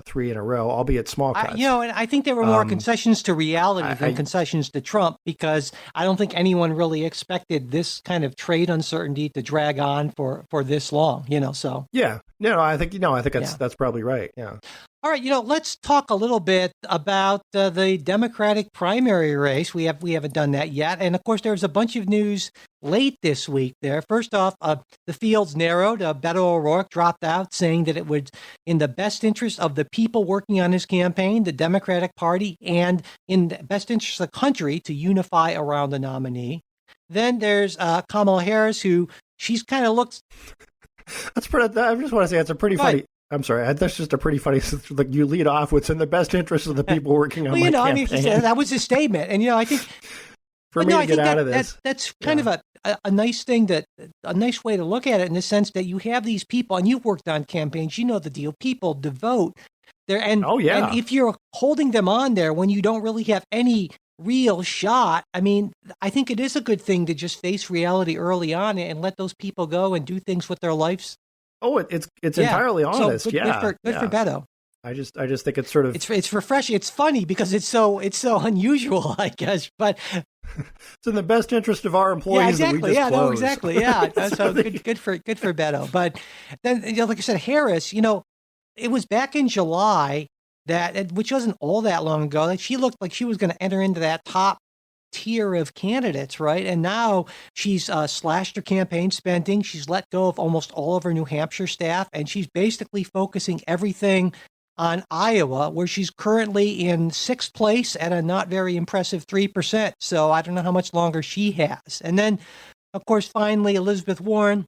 3 in a row, albeit small cuts. And I think there were more concessions to reality than concessions to Trump, because I don't think anyone really expected this kind of trade uncertainty to drag on for this long. So I think that's probably right. Yeah. All right, let's talk a little bit about the Democratic primary race. We haven't done that yet, and of course, there's a bunch of news late this week. There, first off, the fields narrowed. Beto O'Rourke dropped out, saying that it was in the best interest of the people working on his campaign, the Democratic Party, and in the best interest of the country to unify around the nominee. Then there's Kamala Harris, who she's kind of looks. That's pretty. I just want to say it's a pretty funny. I'm sorry. That's just a pretty funny. Like you lead off with "in the best interest of the people working on my campaign." I mean, that was his statement, and I think for me to get out of this, that's kind of a nice thing a nice way to look at it in the sense that you have these people, and you've worked on campaigns, you know the deal. People devote there, and and if you're holding them on there when you don't really have any real shot, I mean, I think it is a good thing to just face reality early on and let those people go and do things with their lives. Oh, it's entirely honest. So good for Beto. I just think it's sort of it's refreshing. It's funny because it's so unusual, I guess. But it's in the best interest of our employees. Yeah, exactly. That we just exactly. Yeah. So good for Beto. But then, like I said, Harris. It was back in July which wasn't all that long ago, that she looked like she was going to enter into that top tier of candidates, right? And now she's slashed her campaign spending. She's let go of almost all of her New Hampshire staff, and she's basically focusing everything on Iowa, where she's currently in 6th place at a not very impressive 3%. So I don't know how much longer she has. And then, of course, finally, Elizabeth Warren.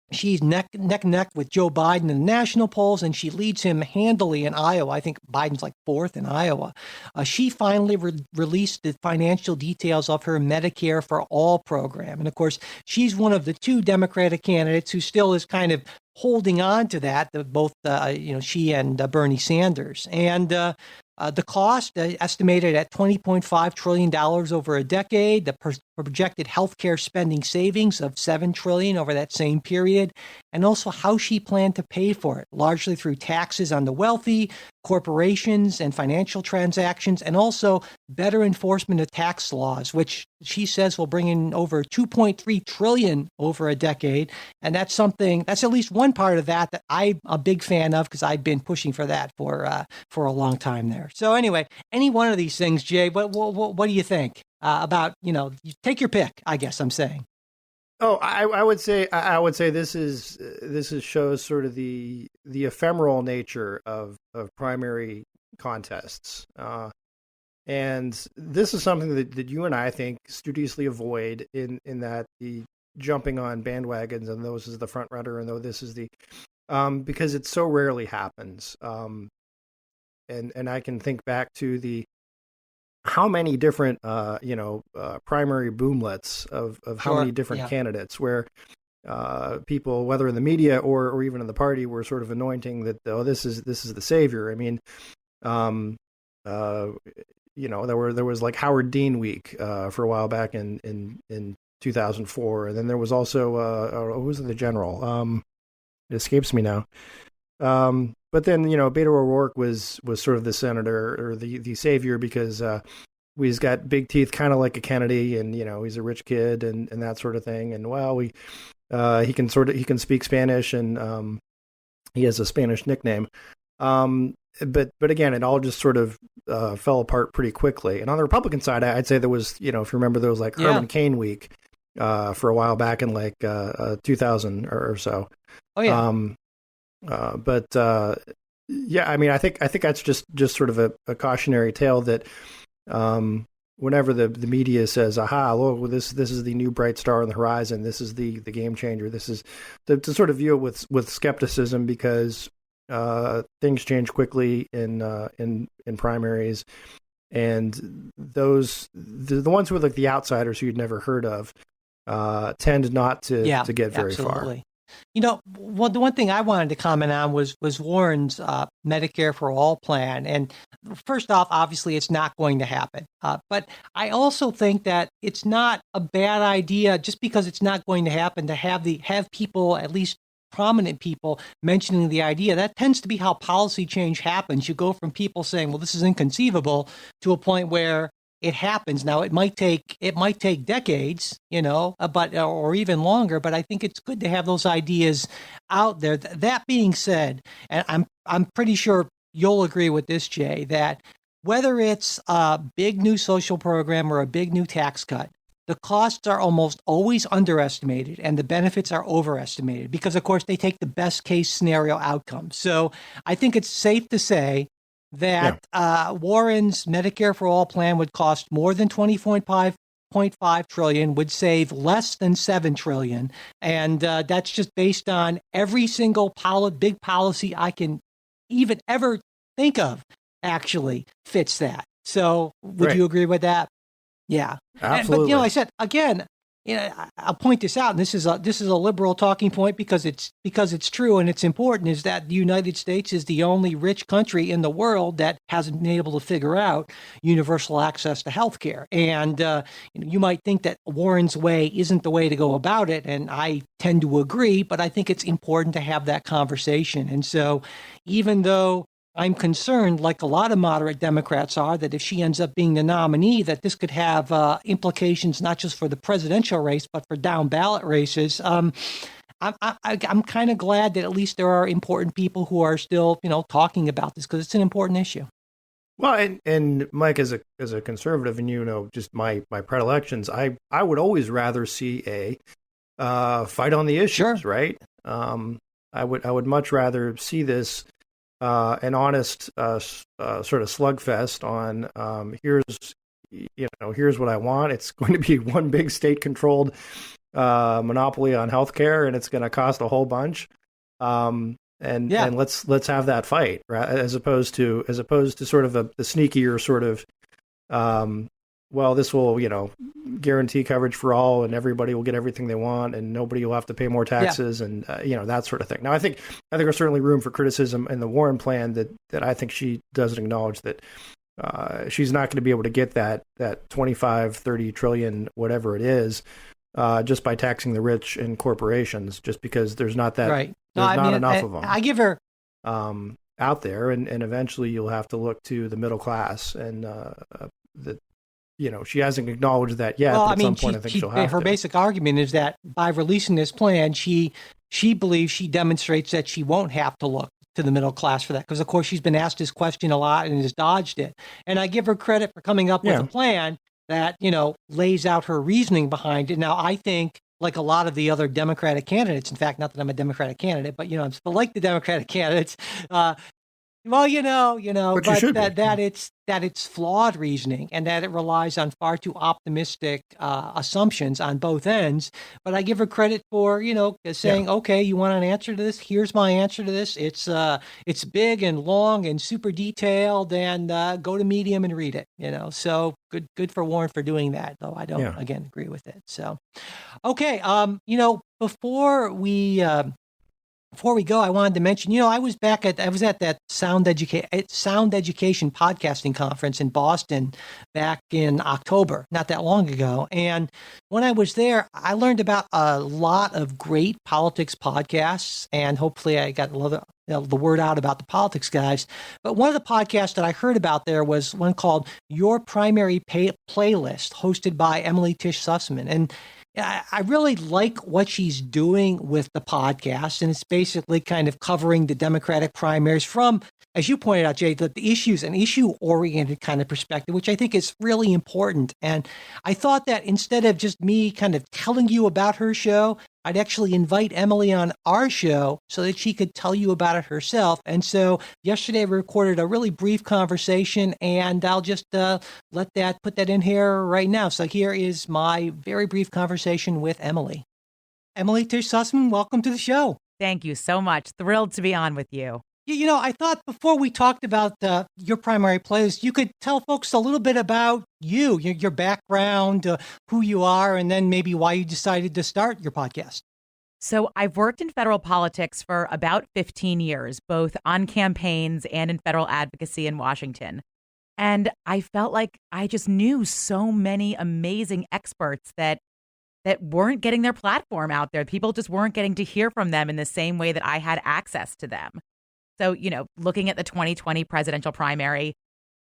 She's neck and neck with Joe Biden in the national polls, and she leads him handily in Iowa. I think Biden's like 4th in Iowa. She finally released the financial details of her Medicare for All program. And of course, she's one of the 2 Democratic candidates who still is kind of holding on to that, both she and Bernie Sanders. And the cost estimated at $20.5 trillion over a decade, the projected healthcare spending savings of $7 trillion over that same period, and also how she planned to pay for it, largely through taxes on the wealthy, corporations, and financial transactions, and also better enforcement of tax laws, which she says will bring in over $2.3 trillion over a decade. And that's at least one part of that I'm a big fan of, because I've been pushing for that for a long time there. So anyway, any one of these things, Jay, what do you think about, you take your pick, I guess I'm saying. Oh, I would say this shows sort of the ephemeral nature of primary contests, and this is something that you and I think studiously avoid in that the jumping on bandwagons and those is the front runner and though this is the because it so rarely happens, and I can think back to how many different primary boomlets of how many different candidates where people, whether in the media or even in the party, were sort of anointing that, this is the savior. I mean, there was like Howard Dean week for a while back in 2004, and then there was also who was the general? It escapes me now. But then, Beto O'Rourke was sort of the senator or the savior because he's got big teeth, kind of like a Kennedy, and he's a rich kid and that sort of thing. And he can speak Spanish, and he has a Spanish nickname. But again, it all just sort of fell apart pretty quickly. And on the Republican side, I'd say there was, if you remember, there was like Herman Cain week for a while back in like 2000 or so. Oh yeah. I mean, I think that's just sort of a cautionary tale that whenever the media says, "Aha, look, this is the new bright star on the horizon. This is the game changer." This is to sort of view it with skepticism, because things change quickly in primaries, and the ones who are like the outsiders who you'd never heard of tend not to get very far. The one thing I wanted to comment on was Warren's Medicare for All plan. And first off, obviously, it's not going to happen. But I also think that it's not a bad idea, just because it's not going to happen, to have people, at least prominent people, mentioning the idea. That tends to be how policy change happens. You go from people saying, well, this is inconceivable, to a point where it happens. Now, it might take decades, or even longer. But I think it's good to have those ideas out there. That being said, and I'm pretty sure you'll agree with this, Jay, that whether it's a big new social program or a big new tax cut, the costs are almost always underestimated and the benefits are overestimated because, of course, they take the best case scenario outcome. So I think it's safe to say that Warren's Medicare for All plan would cost more than 20.5 trillion, would save less than 7 trillion. And that's just based on every single big policy I can even ever think of actually fits that. So would you agree with that? Yeah, absolutely. But I said again, I'll point this out, and this is a liberal talking point because it's true and it's important. Is that the United States is the only rich country in the world that hasn't been able to figure out universal access to health care. And you might think that Warren's way isn't the way to go about it, and I tend to agree. But I think it's important to have that conversation. And so, even though I'm concerned, like a lot of moderate Democrats are, that if she ends up being the nominee, that this could have implications not just for the presidential race, but for down ballot races. I'm kind of glad that at least there are important people who are still, talking about this because it's an important issue. Well, and Mike, as a conservative, and just my predilections, I would always rather see a fight on the issues, sure. Right? I would much rather see this. An honest sort of slugfest on here's what I want. It's going to be one big state-controlled monopoly on healthcare, and it's going to cost a whole bunch. And let's have that fight, right? As opposed to sort of the sneakier sort of this will guarantee coverage for all, and everybody will get everything they want, and nobody will have to pay more taxes, and that sort of thing. Now, I think there's certainly room for criticism in the Warren plan that I think she doesn't acknowledge that she's not going to be able to get that 25-30 trillion, whatever it is, just by taxing the rich and corporations, just because there's not that right. There's not enough of them. I give her out there, and eventually you'll have to look to the middle class, and she hasn't acknowledged that yet. Well, but at some point, I think she'll have her to. basic argument is that by releasing this plan, she believes she demonstrates that she won't have to look to the middle class for that. Because, of course, she's been asked this question a lot and has dodged it. And I give her credit for coming up with a plan that, lays out her reasoning behind it. Now, I think, like a lot of the other Democratic candidates, in fact, not that I'm a Democratic candidate, but, I'm still like the Democratic candidates, but that it's flawed reasoning and that it relies on far too optimistic assumptions on both ends. But I give her credit for, saying, okay, you want an answer to this? Here's my answer to this. It's big and long and super detailed, and go to Medium and read it. So good for Warren for doing that, though I don't again agree with it. So, okay, before we go, I wanted to mention, I was at that Sound Education podcasting conference in Boston back in October, not that long ago. And when I was there, I learned about a lot of great politics podcasts, and hopefully I got the word out about the politics guys. But one of the podcasts that I heard about there was one called Your Primary Playlist, hosted by Emily Tish Sussman. And I really like what she's doing with the podcast, and it's basically kind of covering the Democratic primaries from, as you pointed out, Jay, the issues, an issue-oriented kind of perspective, which I think is really important. And I thought that instead of just me kind of telling you about her show, I'd actually invite Emily on our show so that she could tell you about it herself. And so yesterday we recorded a really brief conversation, and I'll just put that in here right now. So here is my very brief conversation with Emily. Emily Tish Sussman, welcome to the show. Thank you so much. Thrilled to be on with you. I thought before we talked about your primary plays, you could tell folks a little bit about you, your background, who you are, and then maybe why you decided to start your podcast. So I've worked in federal politics for about 15 years, both on campaigns and in federal advocacy in Washington. And I felt like I just knew so many amazing experts that weren't getting their platform out there. People just weren't getting to hear from them in the same way that I had access to them. So, looking at the 2020 presidential primary,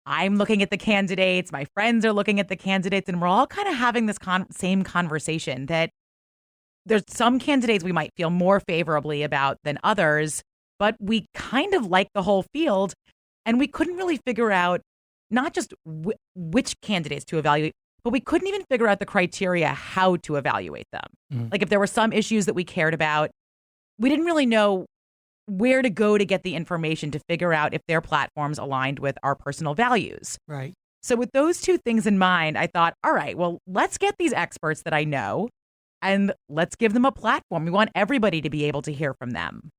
I'm looking at the candidates, my friends are looking at the candidates, and we're all kind of having this same conversation that there's some candidates we might feel more favorably about than others, but we kind of like the whole field. And we couldn't really figure out not just which candidates to evaluate, but we couldn't even figure out the criteria how to evaluate them. Like if there were some issues that we cared about, we didn't really know where to go to get the information to figure out if their platforms aligned with our personal values. Right. So with those two things in mind, I thought, all right, well, let's get these experts that I know and let's give them a platform. We want everybody to be able to hear from them.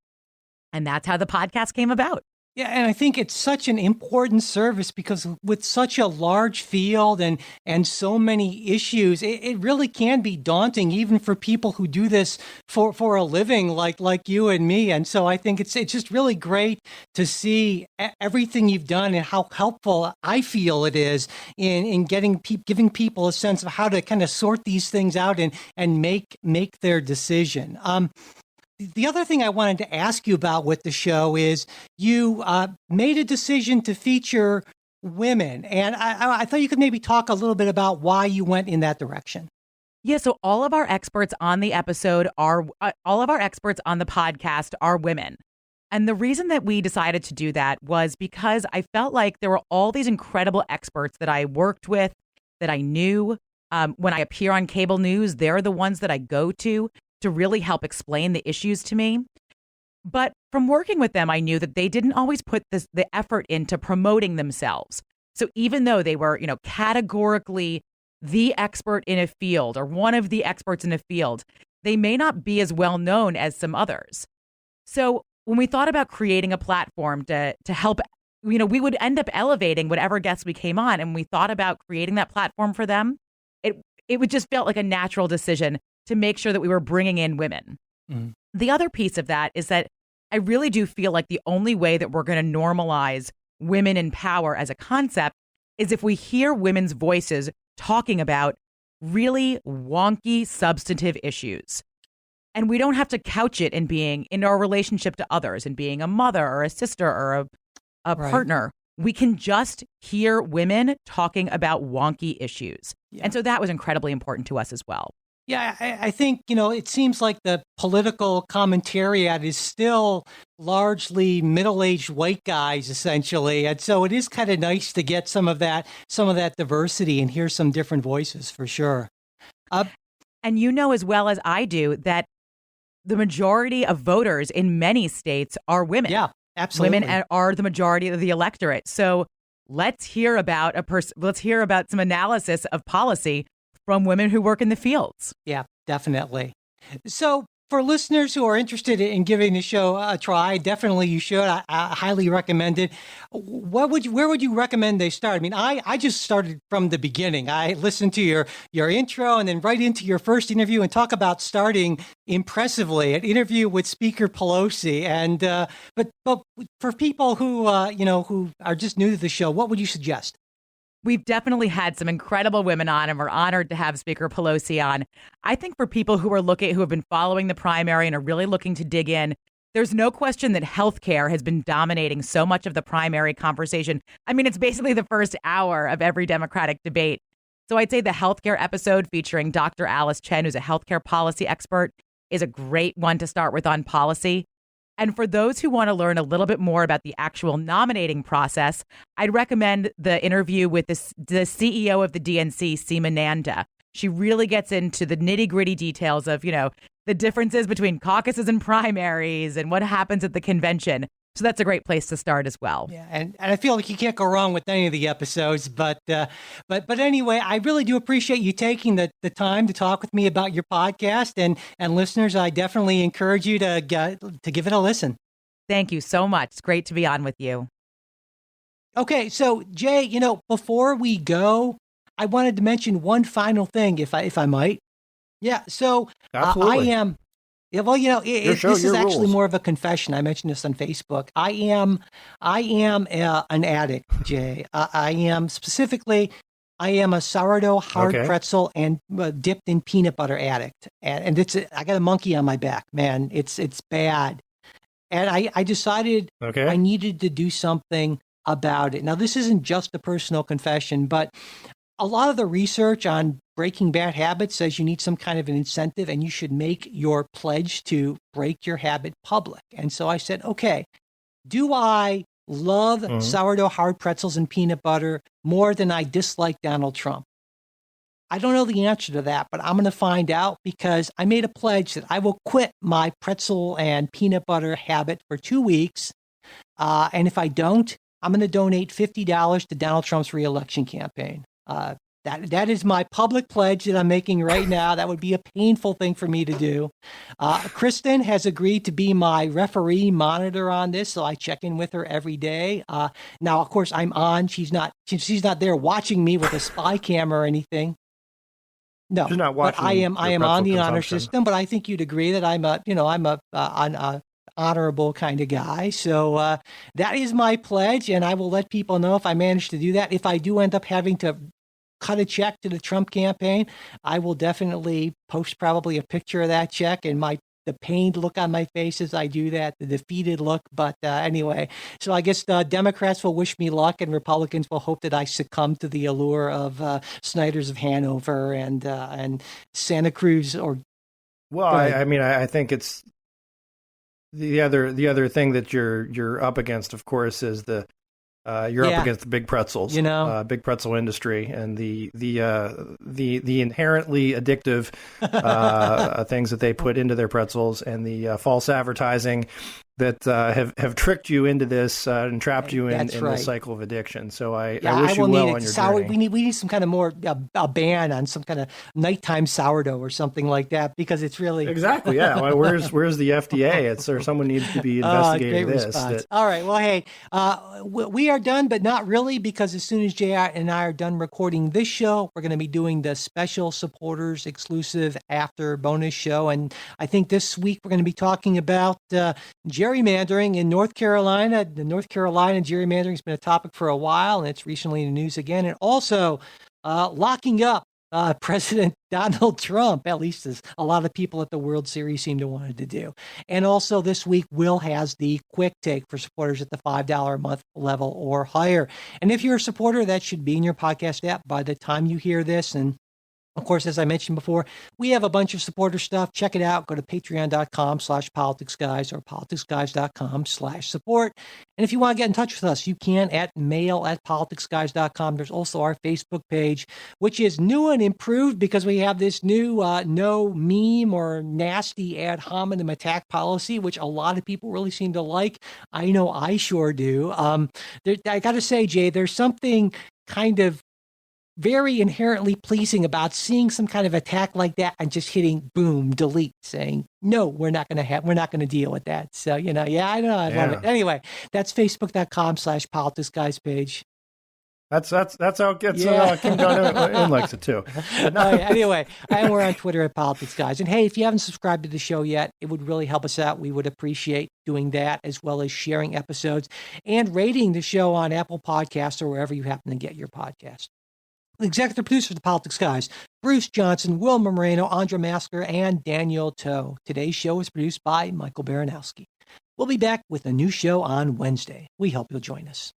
And that's how the podcast came about. Yeah, and I think it's such an important service because with such a large field and so many issues, it really can be daunting even for people who do this for a living like you and me. And so I think it's just really great to see everything you've done and how helpful I feel it is in giving people a sense of how to kind of sort these things out and make their decision. The other thing I wanted to ask you about with the show is you made a decision to feature women, and I thought you could maybe talk a little bit about why you went in that direction. Yeah, so all of our experts on the episode are all of our experts on the podcast are women. And the reason that we decided to do that was because I felt like there were all these incredible experts that I worked with, that I knew. When I appear on cable news, they're the ones that I go to really help explain the issues to me. But from working with them, I knew that they didn't always put the effort into promoting themselves. So even though they were, categorically the expert in a field or one of the experts in a field, they may not be as well known as some others. So when we thought about creating a platform to help, we would end up elevating whatever guests we came on. And we thought about creating that platform for them. It would just felt like a natural decision to make sure that we were bringing in women. The other piece of that is that I really do feel like the only way that we're going to normalize women in power as a concept is if we hear women's voices talking about really wonky, substantive issues. And we don't have to couch it in being in our relationship to others and being a mother or a sister or a Right. partner. We can just hear women talking about wonky issues. Yeah. And so that was incredibly important to us as well. Yeah, I think, it seems like the political commentariat is still largely middle-aged white guys, essentially. And so it is kind of nice to get some of that diversity and hear some different voices for sure. And you know as well as I do that the majority of voters in many states are women. Yeah, absolutely. Women are the majority of the electorate. So let's hear about some analysis of policy from women who work in the fields. Yeah, definitely. So for listeners who are interested in giving the show a try, definitely you should. I highly recommend it. Where would you recommend they start? I mean, I just started from the beginning. I listened to your intro and then right into your first interview and talk about starting impressively, an interview with Speaker Pelosi. And but for people who who are just new to the show, what would you suggest? We've definitely had some incredible women on, and we're honored to have Speaker Pelosi on. I think for people who have been following the primary and are really looking to dig in, there's no question that healthcare has been dominating so much of the primary conversation. I mean, it's basically the first hour of every Democratic debate. So I'd say the healthcare episode featuring Dr. Alice Chen, who's a healthcare policy expert, is a great one to start with on policy. And for those who want to learn a little bit more about the actual nominating process, I'd recommend the interview with the CEO of the DNC, Seema Nanda. She really gets into the nitty-gritty details of, the differences between caucuses and primaries and what happens at the convention. So that's a great place to start as well. Yeah, and I feel like you can't go wrong with any of the episodes. But anyway, I really do appreciate you taking the time to talk with me about your podcast. And listeners, I definitely encourage you to give it a listen. Thank you so much. It's great to be on with you. Okay, so Jay, before we go, I wanted to mention one final thing, if I might. Yeah, so Absolutely. I am. Yeah, well, this is actually rules. more of a confession. I mentioned this on Facebook. I am an addict, Jay. I am a sourdough hard Okay. pretzel and dipped in peanut butter addict, and I got a monkey on my back, man. It's bad, and I decided Okay. I needed to do something about it. Now, this isn't just a personal confession, but a lot of the research on breaking bad habits says you need some kind of an incentive and you should make your pledge to break your habit public. And so I said, okay, do I love sourdough hard pretzels and peanut butter more than I dislike Donald Trump? I don't know the answer to that, but I'm going to find out because I made a pledge that I will quit my pretzel and peanut butter habit for 2 weeks. And if I don't, I'm going to donate $50 to Donald Trump's reelection campaign. That is my public pledge that I'm making right now. That would be a painful thing for me to do. Kristen has agreed to be my referee monitor on this, so I check in with her every day. Now, of course, I'm on. She's not there watching me with a spy camera or anything. No, she's not watching. But I am on the honor system. But I think you'd agree that I'm an honorable kind of guy. So that is my pledge, and I will let people know if I manage to do that. If I do end up having to cut a check to the Trump campaign, I will definitely post probably a picture of that check and the pained look on my face as I do that, the defeated look. But anyway, so I guess Democrats will wish me luck and Republicans will hope that I succumb to the allure of Snyder's of Hanover and Santa Cruz. Or well, I think it's the other thing that you're up against, of course, is you're up against the big pretzels, big pretzel industry, and the inherently addictive things that they put into their pretzels, and the false advertising that have tricked you into this and trapped you in this cycle of addiction. So I wish you well on your journey. We need some kind of more a ban on some kind of nighttime sourdough or something like that, because it's really exactly Well, where's the FDA? Someone needs to be investigating this. All right. Well, hey, we are done, but not really, because as soon as JR and I are done recording this show, we're going to be doing the special supporters exclusive after bonus show, and I think this week we're going to be talking about gerrymandering in North Carolina. The North Carolina gerrymandering has been a topic for a while, and it's recently in the news again. And also locking up President Donald Trump, at least as a lot of people at the World Series seem to wanted to do. And also this week, Will has the quick take for supporters at the $5 a month level or higher. And if you're a supporter, that should be in your podcast app by the time you hear this. And of course, as I mentioned before, we have a bunch of supporter stuff. Check it out. Go to patreon.com/politicsguys or politicsguys.com/support. And if you want to get in touch with us, you can at mail@politicsguys.com. There's also our Facebook page, which is new and improved because we have this new no meme or nasty ad hominem attack policy, which a lot of people really seem to like. I know I sure do. I got to say, Jay, there's something kind of very inherently pleasing about seeing some kind of attack like that and just hitting boom, delete, saying, no, we're not going to deal with that. So, I know. I love it. Anyway, that's facebook.com/politicsguys page. That's how it gets. Kim Jong-un likes it too. Anyway, and we're on Twitter at Politics Guys. And hey, if you haven't subscribed to the show yet, it would really help us out. We would appreciate doing that, as well as sharing episodes and rating the show on Apple Podcasts or wherever you happen to get your podcast. The executive producers of the Politics Guys, Bruce Johnson, Wilma Moreno, Andra Masker, and Daniel Toe. Today's show is produced by Michael Baranowski. We'll be back with a new show on Wednesday. We hope you'll join us.